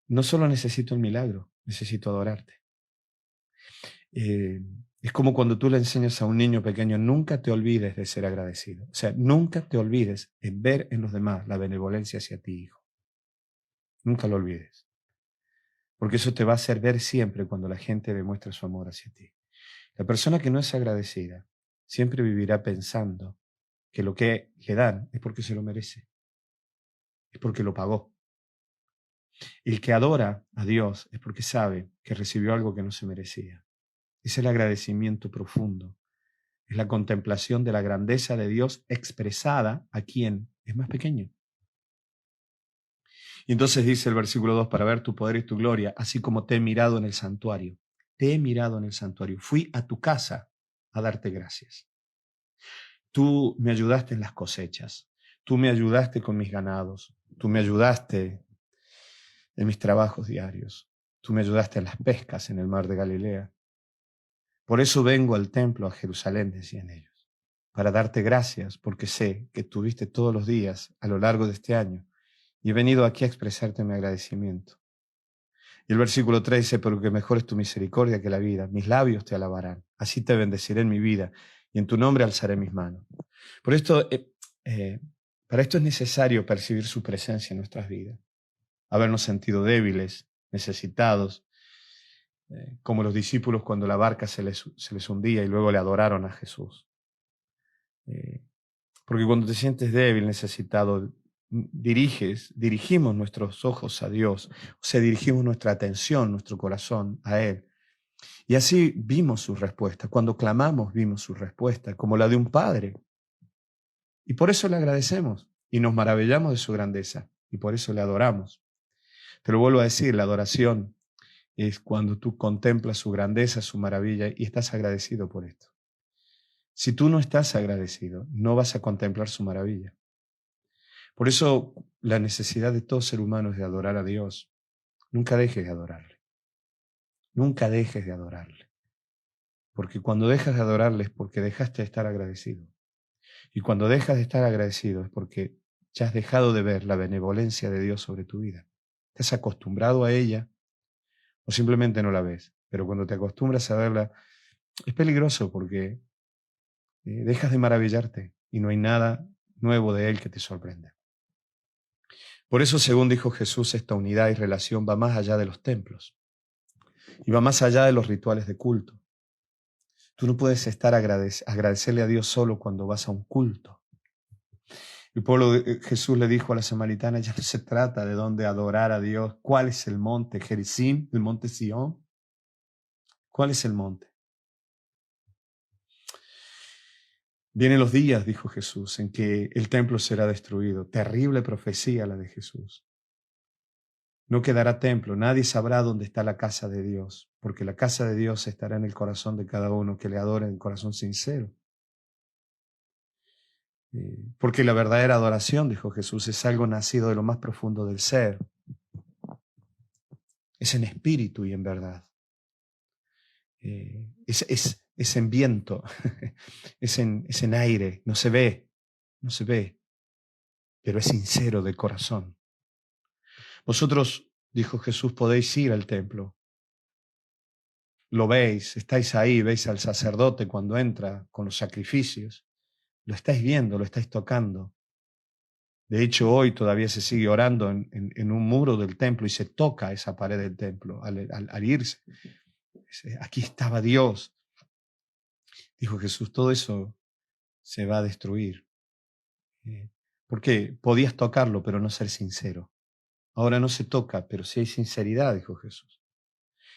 no solo necesito un milagro, necesito adorarte. Es como cuando tú le enseñas a un niño pequeño, nunca te olvides de ser agradecido. O sea, nunca te olvides en ver en los demás la benevolencia hacia ti, hijo. Nunca lo olvides. Porque eso te va a hacer ver siempre cuando la gente demuestra su amor hacia ti. La persona que no es agradecida siempre vivirá pensando que lo que le dan es porque se lo merece, es porque lo pagó. El que adora a Dios es porque sabe que recibió algo que no se merecía. Es el agradecimiento profundo, es la contemplación de la grandeza de Dios expresada a quien es más pequeño. Y entonces dice el versículo 2, para ver tu poder y tu gloria, así como te he mirado en el santuario. Te he mirado en el santuario. Fui a tu casa a darte gracias. Tú me ayudaste en las cosechas. Tú me ayudaste con mis ganados. Tú me ayudaste en mis trabajos diarios. Tú me ayudaste en las pescas en el mar de Galilea. Por eso vengo al templo a Jerusalén, decían ellos, para darte gracias, porque sé que tuviste todos los días a lo largo de este año y he venido aquí a expresarte mi agradecimiento. Y el versículo 3 dice, porque mejor es tu misericordia que la vida, mis labios te alabarán, así te bendeciré en mi vida y en tu nombre alzaré mis manos. Por esto, eh, para esto es necesario percibir su presencia en nuestras vidas, habernos sentido débiles, necesitados, como los discípulos cuando la barca se les hundía y luego le adoraron a Jesús. Porque cuando te sientes débil, necesitado, dirigimos nuestros ojos a Dios, o sea, dirigimos nuestra atención, nuestro corazón a Él. Y así vimos su respuesta. Cuando clamamos, vimos su respuesta, como la de un padre. Y por eso le agradecemos y nos maravillamos de su grandeza y por eso le adoramos. Pero vuelvo a decir, la adoración es cuando tú contemplas su grandeza, su maravilla y estás agradecido por esto. Si tú no estás agradecido, no vas a contemplar su maravilla. Por eso la necesidad de todo ser humano es de adorar a Dios. Nunca dejes de adorarle. Nunca dejes de adorarle. Porque cuando dejas de adorarle es porque dejaste de estar agradecido. Y cuando dejas de estar agradecido es porque ya has dejado de ver la benevolencia de Dios sobre tu vida. Te has acostumbrado a ella o simplemente no la ves. Pero cuando te acostumbras a verla, es peligroso porque dejas de maravillarte y no hay nada nuevo de Él que te sorprenda. Por eso, según dijo Jesús, esta unidad y relación va más allá de los templos y va más allá de los rituales de culto. Tú no puedes agradecerle a Dios solo cuando vas a un culto. El pueblo de Jesús le dijo a la samaritana, ya no se trata de dónde adorar a Dios. ¿Cuál es el monte? ¿Gerizim? ¿El monte Sión? ¿Cuál es el monte? Vienen los días, dijo Jesús, en que el templo será destruido. Terrible profecía la de Jesús. No quedará templo, nadie sabrá dónde está la casa de Dios, porque la casa de Dios estará en el corazón de cada uno que le adore en corazón sincero. Porque la verdadera adoración, dijo Jesús, es algo nacido de lo más profundo del ser. Es en espíritu y en verdad. Es en viento, es en aire, no se ve, pero es sincero de corazón. Vosotros, dijo Jesús, podéis ir al templo. Lo veis, estáis ahí, veis al sacerdote cuando entra con los sacrificios. Lo estáis viendo, lo estáis tocando. De hecho, hoy todavía se sigue orando en un muro del templo y se toca esa pared del templo al irse. Aquí estaba Dios. Dijo Jesús, todo eso se va a destruir. Porque podías tocarlo, pero no ser sincero. Ahora no se toca, pero sí hay sinceridad, dijo Jesús.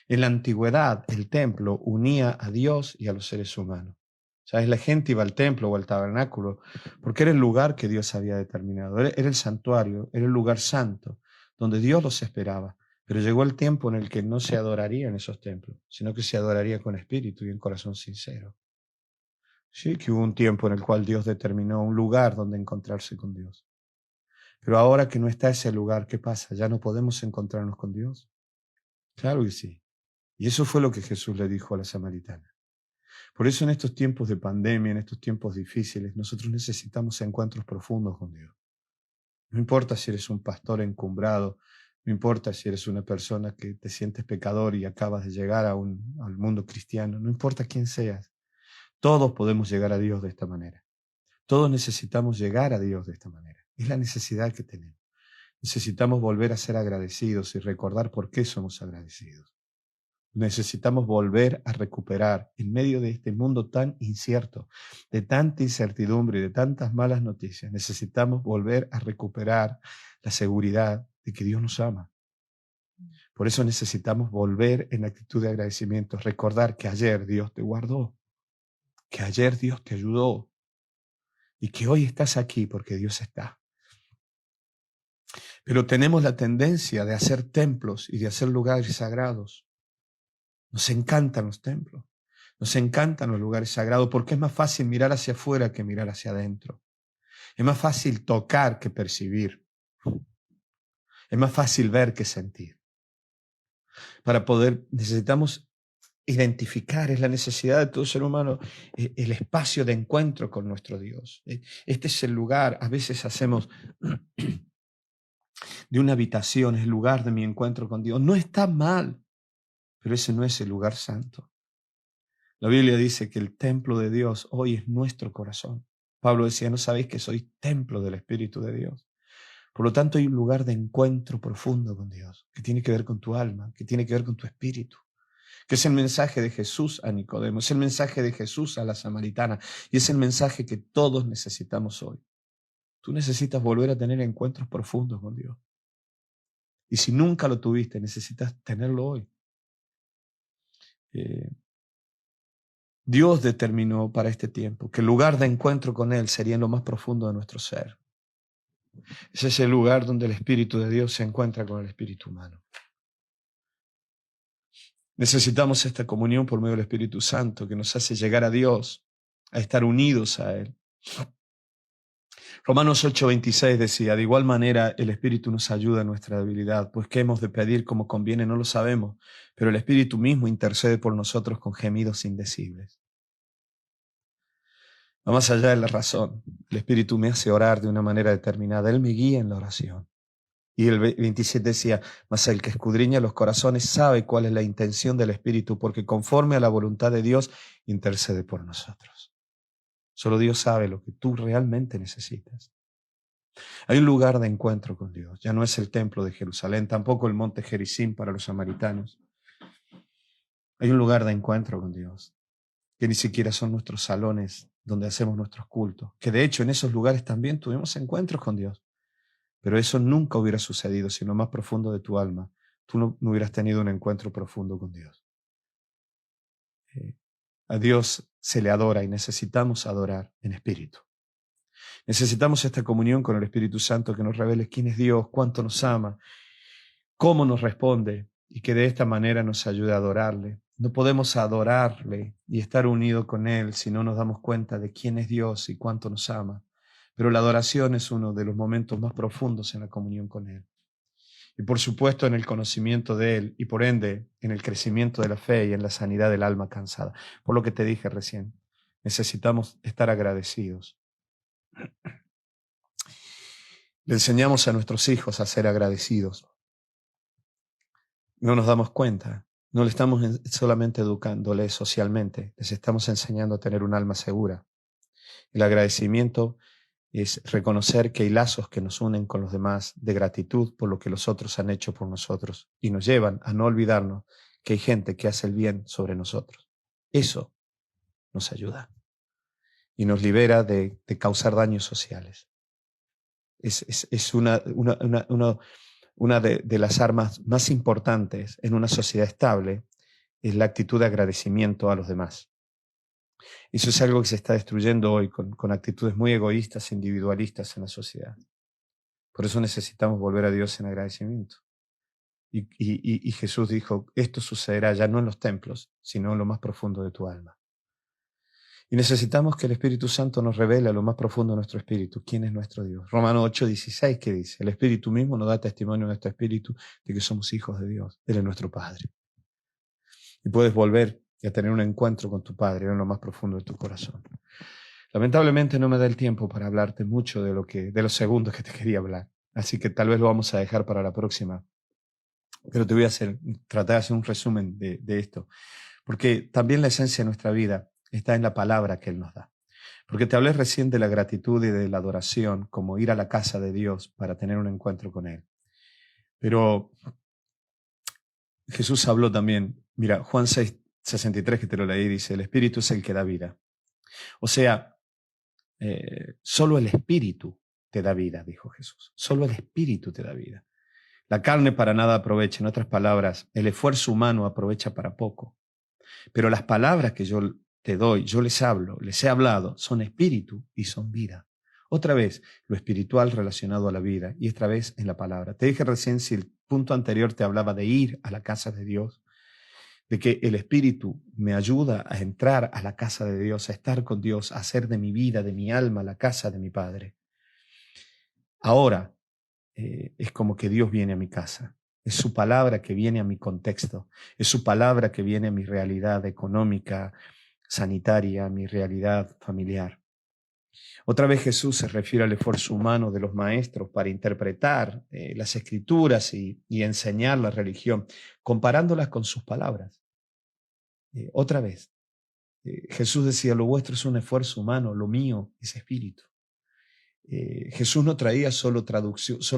En la antigüedad, el templo unía a Dios y a los seres humanos. ¿Sabes? La gente iba al templo o al tabernáculo porque era el lugar que Dios había determinado. Era el santuario, era el lugar santo, donde Dios los esperaba. Pero llegó el tiempo en el que no se adoraría en esos templos, sino que se adoraría con espíritu y en corazón sincero. Sí, que hubo un tiempo en el cual Dios determinó un lugar donde encontrarse con Dios. Pero ahora que no está ese lugar, ¿qué pasa? ¿Ya no podemos encontrarnos con Dios? Claro que sí. Y eso fue lo que Jesús le dijo a la samaritana. Por eso en estos tiempos de pandemia, en estos tiempos difíciles, nosotros necesitamos encuentros profundos con Dios. No importa si eres un pastor encumbrado, no importa si eres una persona que te sientes pecador y acabas de llegar al mundo cristiano, no importa quién seas, todos podemos llegar a Dios de esta manera. Todos necesitamos llegar a Dios de esta manera. Es la necesidad que tenemos. Necesitamos volver a ser agradecidos y recordar por qué somos agradecidos. necesitamos volver a recuperar en medio de este mundo tan incierto, de tanta incertidumbre y de tantas malas noticias. Necesitamos volver a recuperar la seguridad de que Dios nos ama. Por eso necesitamos volver en actitud de agradecimiento, recordar que ayer Dios te guardó, que ayer Dios te ayudó y que hoy estás aquí porque Dios está. Pero tenemos la tendencia de hacer templos y de hacer lugares sagrados. Nos encantan los templos, nos encantan los lugares sagrados porque es más fácil mirar hacia afuera que mirar hacia adentro. Es más fácil tocar que percibir. Es más fácil ver que sentir. Para poder, necesitamos identificar, es la necesidad de todo ser humano, el espacio de encuentro con nuestro Dios. Este es el lugar, a veces hacemos de una habitación, es el lugar de mi encuentro con Dios. No está mal, pero ese no es el lugar santo. La Biblia dice que el templo de Dios hoy es nuestro corazón. Pablo decía, ¿no sabéis que sois templo del Espíritu de Dios? Por lo tanto, hay un lugar de encuentro profundo con Dios, que tiene que ver con tu alma, que tiene que ver con tu espíritu, que es el mensaje de Jesús a Nicodemo, es el mensaje de Jesús a la samaritana, y es el mensaje que todos necesitamos hoy. Tú necesitas volver a tener encuentros profundos con Dios. Y si nunca lo tuviste, necesitas tenerlo hoy. Dios determinó para este tiempo que el lugar de encuentro con Él sería en lo más profundo de nuestro ser. Es ese lugar donde el Espíritu de Dios se encuentra con el Espíritu humano. Necesitamos esta comunión por medio del Espíritu Santo que nos hace llegar a Dios, a estar unidos a Él. Romanos 8:26 decía, de igual manera el Espíritu nos ayuda en nuestra debilidad, pues qué hemos de pedir como conviene no lo sabemos, pero el Espíritu mismo intercede por nosotros con gemidos indecibles. Va más allá de la razón, el Espíritu me hace orar de una manera determinada, Él me guía en la oración. Y el 27 decía, mas el que escudriña los corazones sabe cuál es la intención del Espíritu, porque conforme a la voluntad de Dios intercede por nosotros. Solo Dios sabe lo que tú realmente necesitas. Hay un lugar de encuentro con Dios. Ya no es el templo de Jerusalén, tampoco el monte Gerizim para los samaritanos. Hay un lugar de encuentro con Dios, que ni siquiera son nuestros salones donde hacemos nuestros cultos, que de hecho en esos lugares también tuvimos encuentros con Dios. Pero eso nunca hubiera sucedido si en lo más profundo de tu alma tú no hubieras tenido un encuentro profundo con Dios. A Dios se le adora y necesitamos adorar en espíritu. Necesitamos esta comunión con el Espíritu Santo que nos revele quién es Dios, cuánto nos ama, cómo nos responde y que de esta manera nos ayude a adorarle. No podemos adorarle y estar unidos con Él si no nos damos cuenta de quién es Dios y cuánto nos ama. Pero la adoración es uno de los momentos más profundos en la comunión con Él. Y por supuesto en el conocimiento de Él y por ende en el crecimiento de la fe y en la sanidad del alma cansada. Por lo que te dije recién, necesitamos estar agradecidos. Le enseñamos a nuestros hijos a ser agradecidos. No nos damos cuenta, no le estamos solamente educándoles socialmente, les estamos enseñando a tener un alma segura. El agradecimiento es reconocer que hay lazos que nos unen con los demás de gratitud por lo que los otros han hecho por nosotros y nos llevan a no olvidarnos que hay gente que hace el bien sobre nosotros. Eso nos ayuda y nos libera de causar daños sociales. Es una de las armas más importantes en una sociedad estable, es la actitud de agradecimiento a los demás. Eso es algo que se está destruyendo hoy con actitudes muy egoístas, individualistas en la sociedad. Por eso necesitamos volver a Dios en agradecimiento. Y Jesús dijo, esto sucederá ya no en los templos, sino en lo más profundo de tu alma. Y necesitamos que el Espíritu Santo nos revele a lo más profundo de nuestro espíritu quién es nuestro Dios. Romanos 8:16, ¿qué dice? El Espíritu mismo nos da testimonio a nuestro espíritu de que somos hijos de Dios. Él es nuestro Padre. Y puedes volver a tener un encuentro con tu Padre en lo más profundo de tu corazón. Lamentablemente no me da el tiempo para hablarte mucho de los segundos que te quería hablar. Así que tal vez lo vamos a dejar para la próxima. Pero te voy a tratar de hacer un resumen de esto. Porque también la esencia de nuestra vida está en la palabra que Él nos da. Porque te hablé recién de la gratitud y de la adoración, como ir a la casa de Dios para tener un encuentro con Él. Pero Jesús habló también, mira, Juan 6:63, que te lo leí, dice, el Espíritu es el que da vida. O sea, solo el Espíritu te da vida, dijo Jesús. Solo el Espíritu te da vida. La carne para nada aprovecha. En otras palabras, el esfuerzo humano aprovecha para poco. Pero las palabras que yo te doy, yo les hablo, les he hablado, son espíritu y son vida. Otra vez, lo espiritual relacionado a la vida y esta vez en la palabra. Te dije recién, si el punto anterior te hablaba de ir a la casa de Dios, de que el espíritu me ayuda a entrar a la casa de Dios, a estar con Dios, a hacer de mi vida, de mi alma, la casa de mi Padre. Ahora es como que Dios viene a mi casa. Es su palabra que viene a mi contexto. Es su palabra que viene a mi realidad económica, sanitaria, a mi realidad familiar. Otra vez Jesús se refiere al esfuerzo humano de los maestros para interpretar las escrituras y enseñar la religión, comparándolas con sus palabras. Otra vez, Jesús decía, lo vuestro es un esfuerzo humano, lo mío es espíritu. Jesús no traía solo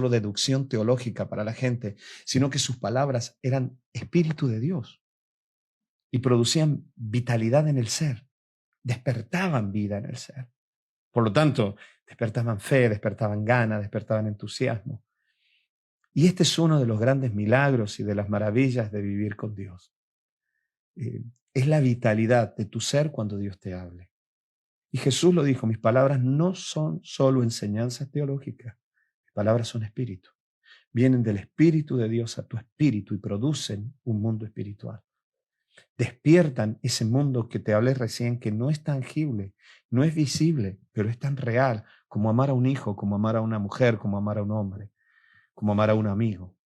deducción teológica para la gente, sino que sus palabras eran espíritu de Dios y producían vitalidad en el ser, despertaban vida en el ser. Por lo tanto, despertaban fe, despertaban ganas, despertaban entusiasmo. Y este es uno de los grandes milagros y de las maravillas de vivir con Dios. Es la vitalidad de tu ser cuando Dios te hable. Y Jesús lo dijo, mis palabras no son solo enseñanzas teológicas, mis palabras son espíritu. Vienen del Espíritu de Dios a tu espíritu y producen un mundo espiritual. Despiertan ese mundo que te hablé recién, que no es tangible, no es visible, pero es tan real como amar a un hijo, como amar a una mujer, como amar a un hombre, como amar a un amigo.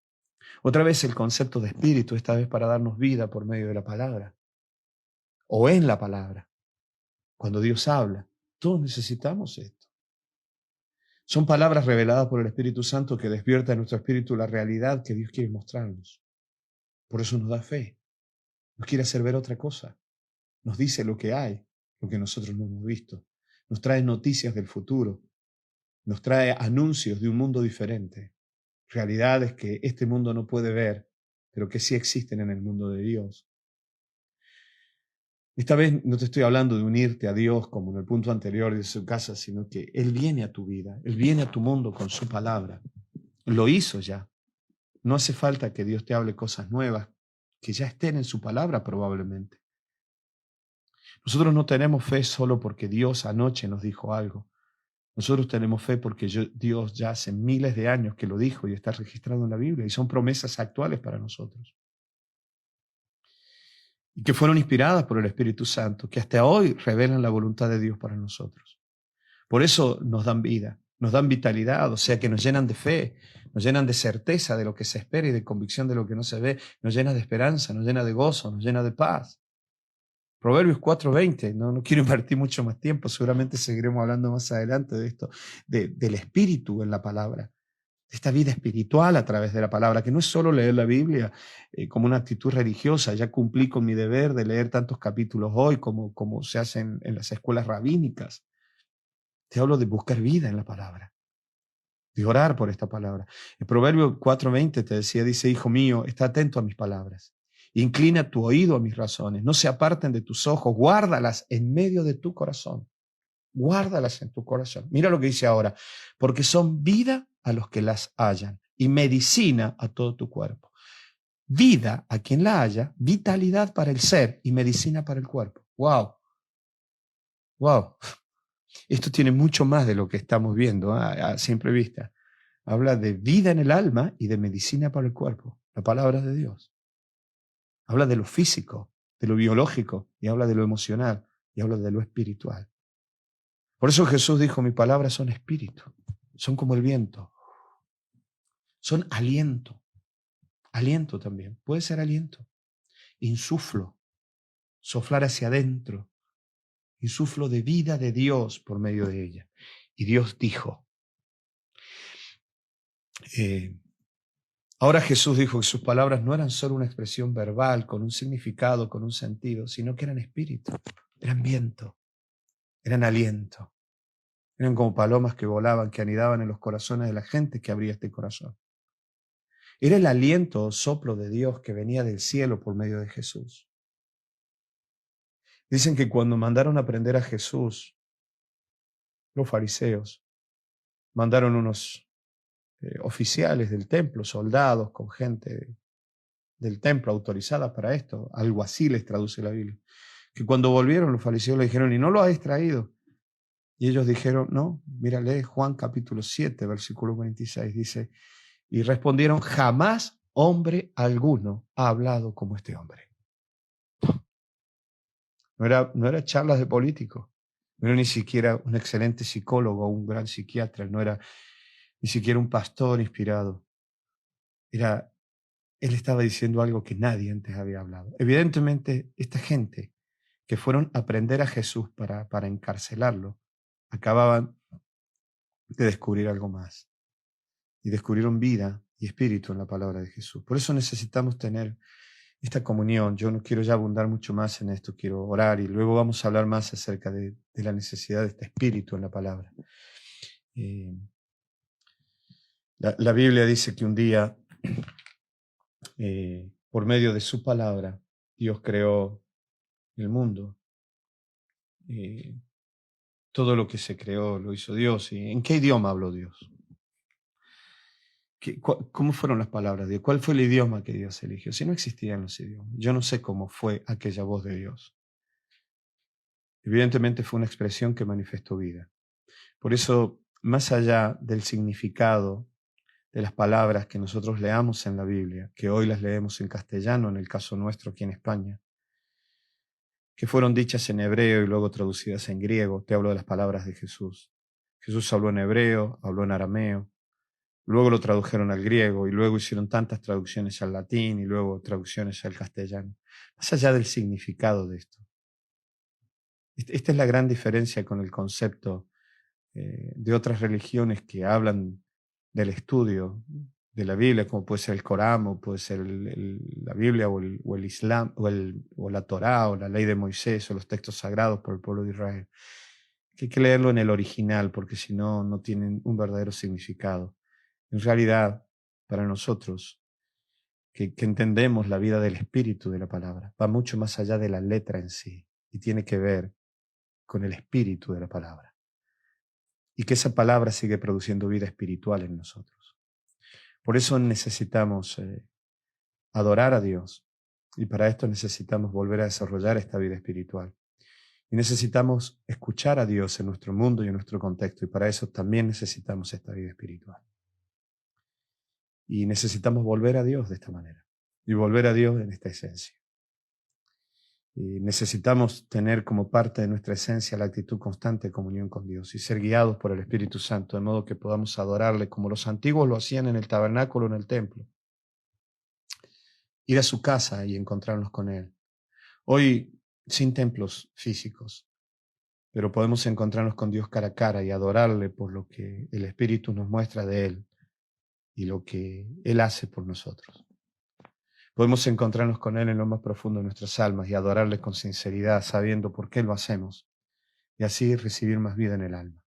Otra vez el concepto de espíritu, esta vez para darnos vida por medio de la palabra, o en la palabra, cuando Dios habla. Todos necesitamos esto. Son palabras reveladas por el Espíritu Santo que despierta en nuestro espíritu la realidad que Dios quiere mostrarnos. Por eso nos da fe. Nos quiere hacer ver otra cosa. Nos dice lo que hay, lo que nosotros no hemos visto. Nos trae noticias del futuro. Nos trae anuncios de un mundo diferente. Realidades que este mundo no puede ver, pero que sí existen en el mundo de Dios. Esta vez no te estoy hablando de unirte a Dios como en el punto anterior de su casa, sino que Él viene a tu vida, Él viene a tu mundo con su palabra. Lo hizo ya. No hace falta que Dios te hable cosas nuevas, que ya estén en su palabra probablemente. Nosotros no tenemos fe solo porque Dios anoche nos dijo algo. Nosotros tenemos fe porque Dios ya hace miles de años que lo dijo y está registrado en la Biblia y son promesas actuales para nosotros. Y que fueron inspiradas por el Espíritu Santo, que hasta hoy revelan la voluntad de Dios para nosotros. Por eso nos dan vida, nos dan vitalidad, o sea que nos llenan de fe, nos llenan de certeza de lo que se espera y de convicción de lo que no se ve, nos llena de esperanza, nos llena de gozo, nos llena de paz. Proverbios 4:20, no quiero invertir mucho más tiempo, seguramente seguiremos hablando más adelante de esto, del espíritu en la palabra, de esta vida espiritual a través de la palabra, que no es solo leer la Biblia como una actitud religiosa. Ya cumplí con mi deber de leer tantos capítulos hoy como se hace en las escuelas rabínicas. Te hablo de buscar vida en la palabra, de orar por esta palabra. El Proverbio 4:20 te decía, dice, hijo mío, está atento a mis palabras. Inclina tu oído a mis razones, no se aparten de tus ojos, guárdalas en medio de tu corazón. Guárdalas en tu corazón. Mira lo que dice ahora, porque son vida a los que las hallan y medicina a todo tu cuerpo. Vida a quien la haya, vitalidad para el ser y medicina para el cuerpo. ¡Wow! ¡Wow! Esto tiene mucho más de lo que estamos viendo a simple vista. Habla de vida en el alma y de medicina para el cuerpo. La palabra de Dios. Habla de lo físico, de lo biológico, y habla de lo emocional, y habla de lo espiritual. Por eso Jesús dijo, mis palabras son espíritu, son como el viento, son aliento. Aliento también, puede ser aliento. Insuflo, soplar hacia adentro, insuflo de vida de Dios por medio de ella. Y Dios dijo, ahora Jesús dijo que sus palabras no eran solo una expresión verbal con un significado, con un sentido, sino que eran espíritu, eran viento, eran aliento. Eran como palomas que volaban, que anidaban en los corazones de la gente que abría este corazón. Era el aliento o soplo de Dios que venía del cielo por medio de Jesús. Dicen que cuando mandaron a prender a Jesús, los fariseos mandaron unos oficiales del templo, soldados con gente del templo autorizada para esto, algo así les traduce la Biblia, que cuando volvieron los fariseos le dijeron, ¿y no lo habéis traído? Y ellos dijeron, no, mira, lee Juan capítulo 7, versículo 26, dice, y respondieron, jamás hombre alguno ha hablado como este hombre. No era charlas de políticos, no era ni siquiera un excelente psicólogo o un gran psiquiatra, no era ni siquiera un pastor inspirado. Él estaba diciendo algo que nadie antes había hablado. Evidentemente, esta gente que fueron a prender a Jesús para encarcelarlo, acababan de descubrir algo más. Y descubrieron vida y espíritu en la palabra de Jesús. Por eso necesitamos tener esta comunión. Yo no quiero ya abundar mucho más en esto, quiero orar y luego vamos a hablar más acerca de la necesidad de este espíritu en la palabra. La Biblia dice que un día, por medio de su palabra, Dios creó el mundo. Todo lo que se creó lo hizo Dios. ¿Y en qué idioma habló Dios? ¿Cómo fueron las palabras de Dios? ¿Cuál fue el idioma que Dios eligió? Si no existían los idiomas. Yo no sé cómo fue aquella voz de Dios. Evidentemente fue una expresión que manifestó vida. Por eso, más allá del significado de las palabras que nosotros leamos en la Biblia, que hoy las leemos en castellano, en el caso nuestro aquí en España, que fueron dichas en hebreo y luego traducidas en griego, te hablo de las palabras de Jesús. Jesús habló en hebreo, habló en arameo, luego lo tradujeron al griego y luego hicieron tantas traducciones al latín y luego traducciones al castellano. Más allá del significado de esto. Esta es la gran diferencia con el concepto de otras religiones que hablan del estudio de la Biblia, como puede ser el Corán, o puede ser la Biblia, o el Islam, o la Torá, o la ley de Moisés, o los textos sagrados por el pueblo de Israel. Que hay que leerlo en el original, porque si no, no tienen un verdadero significado. En realidad, para nosotros, que entendemos la vida del espíritu de la palabra, va mucho más allá de la letra en sí, y tiene que ver con el espíritu de la palabra. Y que esa palabra sigue produciendo vida espiritual en nosotros. Por eso necesitamos adorar a Dios. Y para esto necesitamos volver a desarrollar esta vida espiritual. Y necesitamos escuchar a Dios en nuestro mundo y en nuestro contexto. Y para eso también necesitamos esta vida espiritual. Y necesitamos volver a Dios de esta manera. Y volver a Dios en esta esencia. Y necesitamos tener como parte de nuestra esencia la actitud constante de comunión con Dios y ser guiados por el Espíritu Santo, de modo que podamos adorarle como los antiguos lo hacían en el tabernáculo, en el templo. Ir a su casa y encontrarnos con Él. Hoy, sin templos físicos, pero podemos encontrarnos con Dios cara a cara y adorarle por lo que el Espíritu nos muestra de Él y lo que Él hace por nosotros. Podemos encontrarnos con Él en lo más profundo de nuestras almas y adorarle con sinceridad, sabiendo por qué lo hacemos, y así recibir más vida en el alma.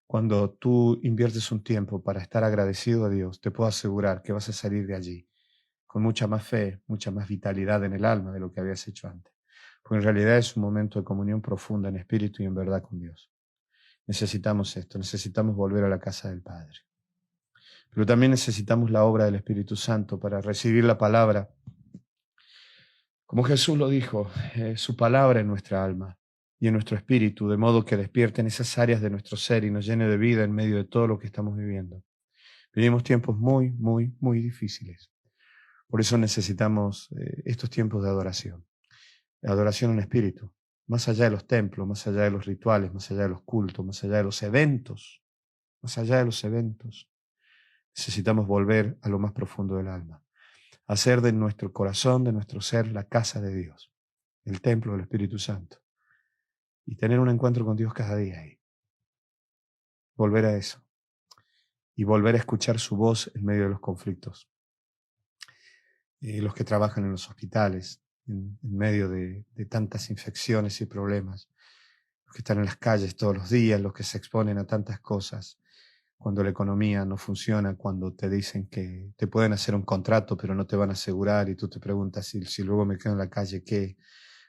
Cuando tú inviertes un tiempo para estar agradecido a Dios, te puedo asegurar que vas a salir de allí con mucha más fe, mucha más vitalidad en el alma de lo que habías hecho antes. Porque en realidad es un momento de comunión profunda en espíritu y en verdad con Dios. Necesitamos esto, necesitamos volver a la casa del Padre. Pero también necesitamos la obra del Espíritu Santo para recibir la palabra. Como Jesús lo dijo, su palabra en nuestra alma y en nuestro espíritu, de modo que despierten esas áreas de nuestro ser y nos llene de vida en medio de todo lo que estamos viviendo. Vivimos tiempos muy, muy, muy difíciles. Por eso necesitamos estos tiempos de adoración en espíritu, más allá de los templos, más allá de los rituales, más allá de los cultos, más allá de los eventos, más allá de los eventos. Necesitamos volver a lo más profundo del alma, hacer de nuestro corazón, de nuestro ser, la casa de Dios, el templo del Espíritu Santo, y tener un encuentro con Dios cada día ahí. Volver a eso y volver a escuchar su voz en medio de los conflictos. Los que trabajan en los hospitales, en medio de tantas infecciones y problemas, los que están en las calles todos los días, los que se exponen a tantas cosas, cuando la economía no funciona, cuando te dicen que te pueden hacer un contrato pero no te van a asegurar y tú te preguntas si luego me quedo en la calle, ¿qué?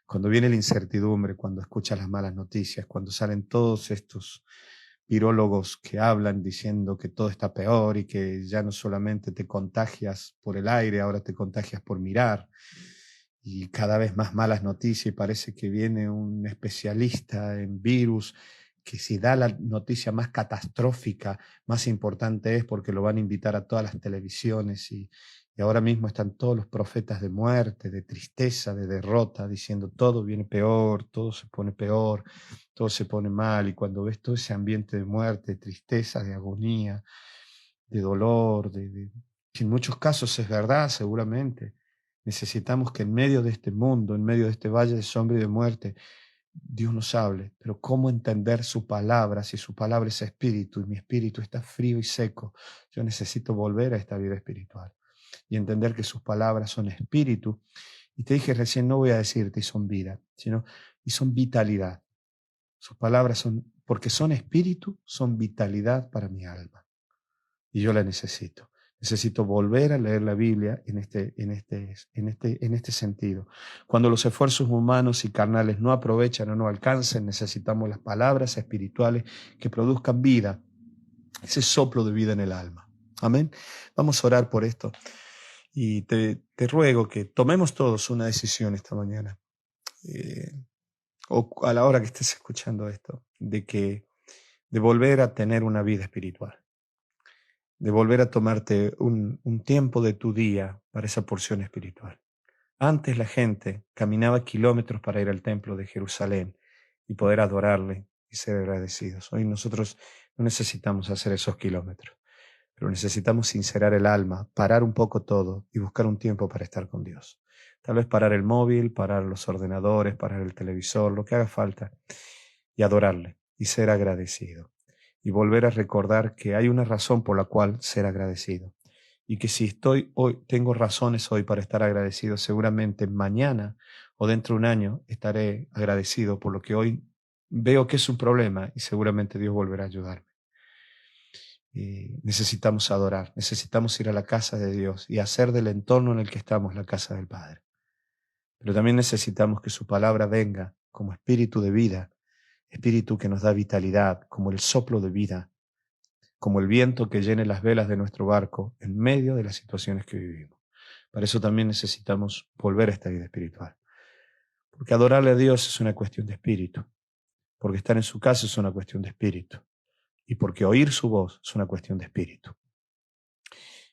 Cuando viene la incertidumbre, cuando escuchas las malas noticias, cuando salen todos estos virólogos que hablan diciendo que todo está peor y que ya no solamente te contagias por el aire, ahora te contagias por mirar, y cada vez más malas noticias, y parece que viene un especialista en virus que si da la noticia más catastrófica, más importante es porque lo van a invitar a todas las televisiones y ahora mismo están todos los profetas de muerte, de tristeza, de derrota, diciendo todo viene peor, todo se pone peor, todo se pone mal. Y cuando ves todo ese ambiente de muerte, de tristeza, de agonía, de dolor, que en muchos casos es verdad, seguramente, necesitamos que en medio de este mundo, en medio de este valle de sombra y de muerte, Dios nos hable. Pero ¿cómo entender su palabra si su palabra es espíritu y mi espíritu está frío y seco? Yo necesito volver a esta vida espiritual y entender que sus palabras son espíritu. Y te dije recién, no voy a decirte y son vida, sino y son vitalidad. Sus palabras son, porque son espíritu, son vitalidad para mi alma. Y yo la necesito. Necesito volver a leer la Biblia en este sentido. Cuando los esfuerzos humanos y carnales no aprovechan o no alcancen, necesitamos las palabras espirituales que produzcan vida, ese soplo de vida en el alma. Amén. Vamos a orar por esto. Y te ruego que tomemos todos una decisión esta mañana, o a la hora que estés escuchando esto, de volver a tener una vida espiritual, de volver a tomarte un tiempo de tu día para esa porción espiritual. Antes la gente caminaba kilómetros para ir al templo de Jerusalén y poder adorarle y ser agradecidos. Hoy nosotros no necesitamos hacer esos kilómetros, pero necesitamos sincerar el alma, parar un poco todo y buscar un tiempo para estar con Dios. Tal vez parar el móvil, parar los ordenadores, parar el televisor, lo que haga falta, y adorarle y ser agradecido. Y volver a recordar que hay una razón por la cual ser agradecido. Y que si tengo razones hoy para estar agradecido, seguramente mañana o dentro de un año estaré agradecido por lo que hoy veo que es un problema y seguramente Dios volverá a ayudarme. Y necesitamos adorar, necesitamos ir a la casa de Dios y hacer del entorno en el que estamos la casa del Padre. Pero también necesitamos que su palabra venga como espíritu de vida, espíritu que nos da vitalidad, como el soplo de vida, como el viento que llene las velas de nuestro barco en medio de las situaciones que vivimos. Para eso también necesitamos volver a esta vida espiritual. Porque adorarle a Dios es una cuestión de espíritu, porque estar en su casa es una cuestión de espíritu, y porque oír su voz es una cuestión de espíritu.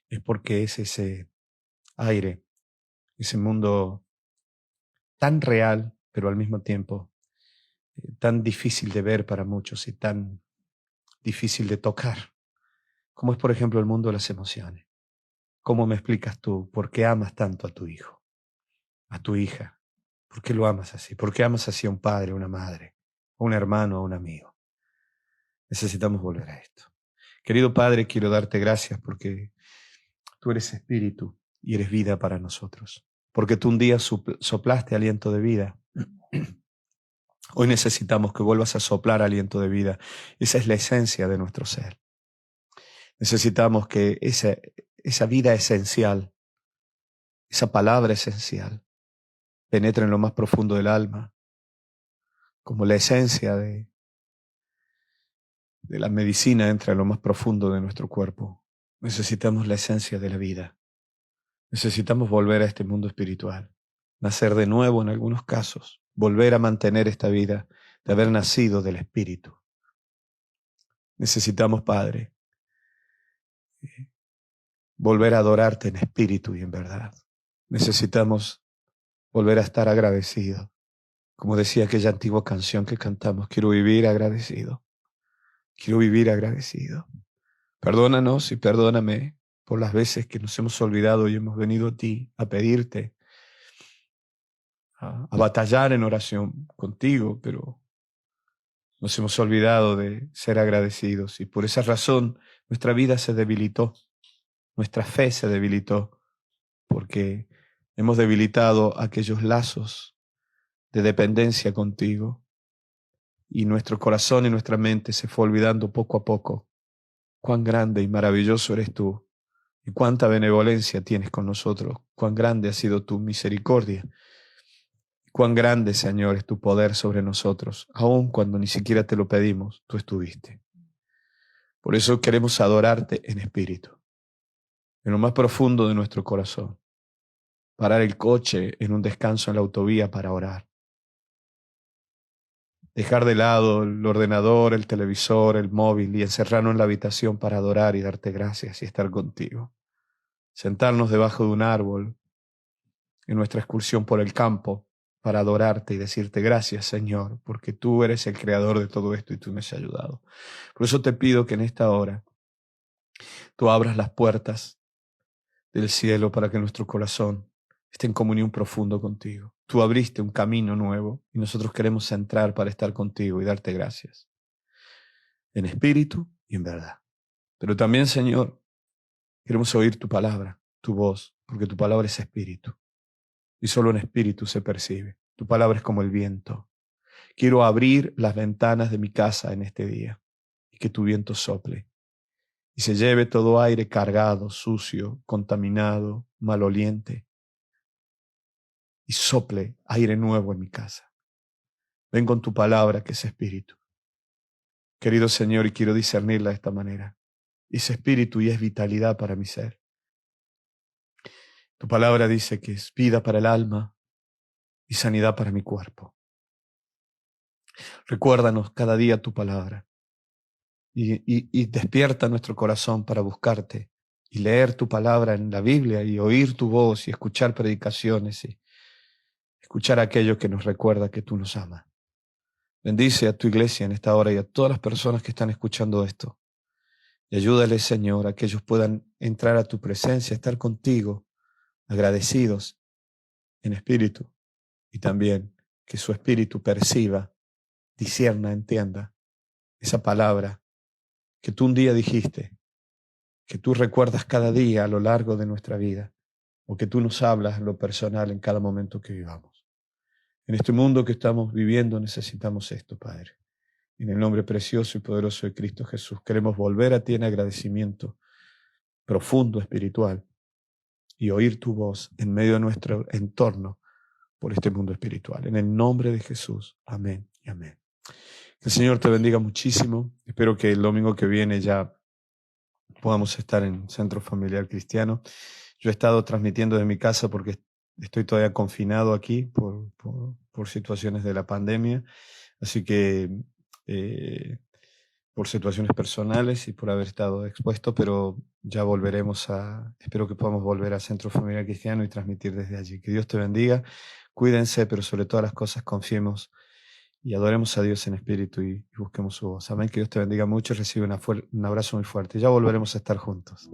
Es porque es ese aire, ese mundo tan real, pero al mismo tiempo tan difícil de ver para muchos y tan difícil de tocar, como es por ejemplo el mundo de las emociones. ¿Cómo me explicas tú por qué amas tanto a tu hijo, a tu hija? ¿Por qué lo amas así? ¿Por qué amas así a un padre, a una madre, a un hermano, a un amigo? Necesitamos volver a esto. Querido Padre, quiero darte gracias porque tú eres espíritu y eres vida para nosotros. Porque tú un día soplaste aliento de vida. Hoy necesitamos que vuelvas a soplar aliento de vida. Esa es la esencia de nuestro ser. Necesitamos que esa vida esencial, esa palabra esencial, penetre en lo más profundo del alma, como la esencia de la medicina entra en lo más profundo de nuestro cuerpo. Necesitamos la esencia de la vida. Necesitamos volver a este mundo espiritual, nacer de nuevo en algunos casos, volver a mantener esta vida de haber nacido del Espíritu. Necesitamos, Padre, volver a adorarte en espíritu y en verdad. Necesitamos volver a estar agradecidos. Como decía aquella antigua canción que cantamos, quiero vivir agradecido. Quiero vivir agradecido. Perdónanos y perdóname por las veces que nos hemos olvidado y hemos venido a ti a pedirte, a batallar en oración contigo, pero nos hemos olvidado de ser agradecidos y por esa razón nuestra vida se debilitó, nuestra fe se debilitó, porque hemos debilitado aquellos lazos de dependencia contigo y nuestro corazón y nuestra mente se fue olvidando poco a poco cuán grande y maravilloso eres tú, y cuánta benevolencia tienes con nosotros, cuán grande ha sido tu misericordia, cuán grande, Señor, es tu poder sobre nosotros, aun cuando ni siquiera te lo pedimos, tú estuviste. Por eso queremos adorarte en espíritu, en lo más profundo de nuestro corazón. Parar el coche en un descanso en la autovía para orar. Dejar de lado el ordenador, el televisor, el móvil y encerrarnos en la habitación para adorar y darte gracias y estar contigo. Sentarnos debajo de un árbol en nuestra excursión por el campo para adorarte y decirte gracias, Señor, porque tú eres el creador de todo esto y tú me has ayudado. Por eso te pido que en esta hora tú abras las puertas del cielo para que nuestro corazón esté en comunión profundo contigo. Tú abriste un camino nuevo y nosotros queremos entrar para estar contigo y darte gracias, en espíritu y en verdad. Pero también, Señor, queremos oír tu palabra, tu voz, porque tu palabra es espíritu y solo en espíritu se percibe. Tu palabra es como el viento. Quiero abrir las ventanas de mi casa en este día y que tu viento sople y se lleve todo aire cargado, sucio, contaminado, maloliente, y sople aire nuevo en mi casa. Ven con tu palabra que es espíritu. Querido Señor, y quiero discernirla de esta manera. Es espíritu y es vitalidad para mi ser. Tu palabra dice que es vida para el alma y sanidad para mi cuerpo. Recuérdanos cada día tu palabra y despierta nuestro corazón para buscarte y leer tu palabra en la Biblia y oír tu voz y escuchar predicaciones y escuchar aquello que nos recuerda que tú nos amas. Bendice a tu iglesia en esta hora y a todas las personas que están escuchando esto. Y ayúdale, Señor, a que ellos puedan entrar a tu presencia, estar contigo, agradecidos en espíritu. Y también que su espíritu perciba, discierna, entienda esa palabra que tú un día dijiste, que tú recuerdas cada día a lo largo de nuestra vida, o que tú nos hablas en lo personal en cada momento que vivamos. En este mundo que estamos viviendo necesitamos esto, Padre. En el nombre precioso y poderoso de Cristo Jesús, queremos volver a ti en agradecimiento profundo, espiritual, y oír tu voz en medio de nuestro entorno por este mundo espiritual. En el nombre de Jesús. Amén y amén. Que el Señor te bendiga muchísimo. Espero que el domingo que viene ya podamos estar en Centro Familiar Cristiano. Yo he estado transmitiendo de mi casa porque estoy todavía confinado aquí por situaciones de la pandemia. Así que por situaciones personales y por haber estado expuesto, pero ya espero que podamos volver a Centro Familiar Cristiano y transmitir desde allí. Que Dios te bendiga, cuídense, pero sobre todas las cosas confiemos y adoremos a Dios en espíritu y busquemos su voz. Amén, que Dios te bendiga mucho y recibe un abrazo muy fuerte. Ya volveremos a estar juntos.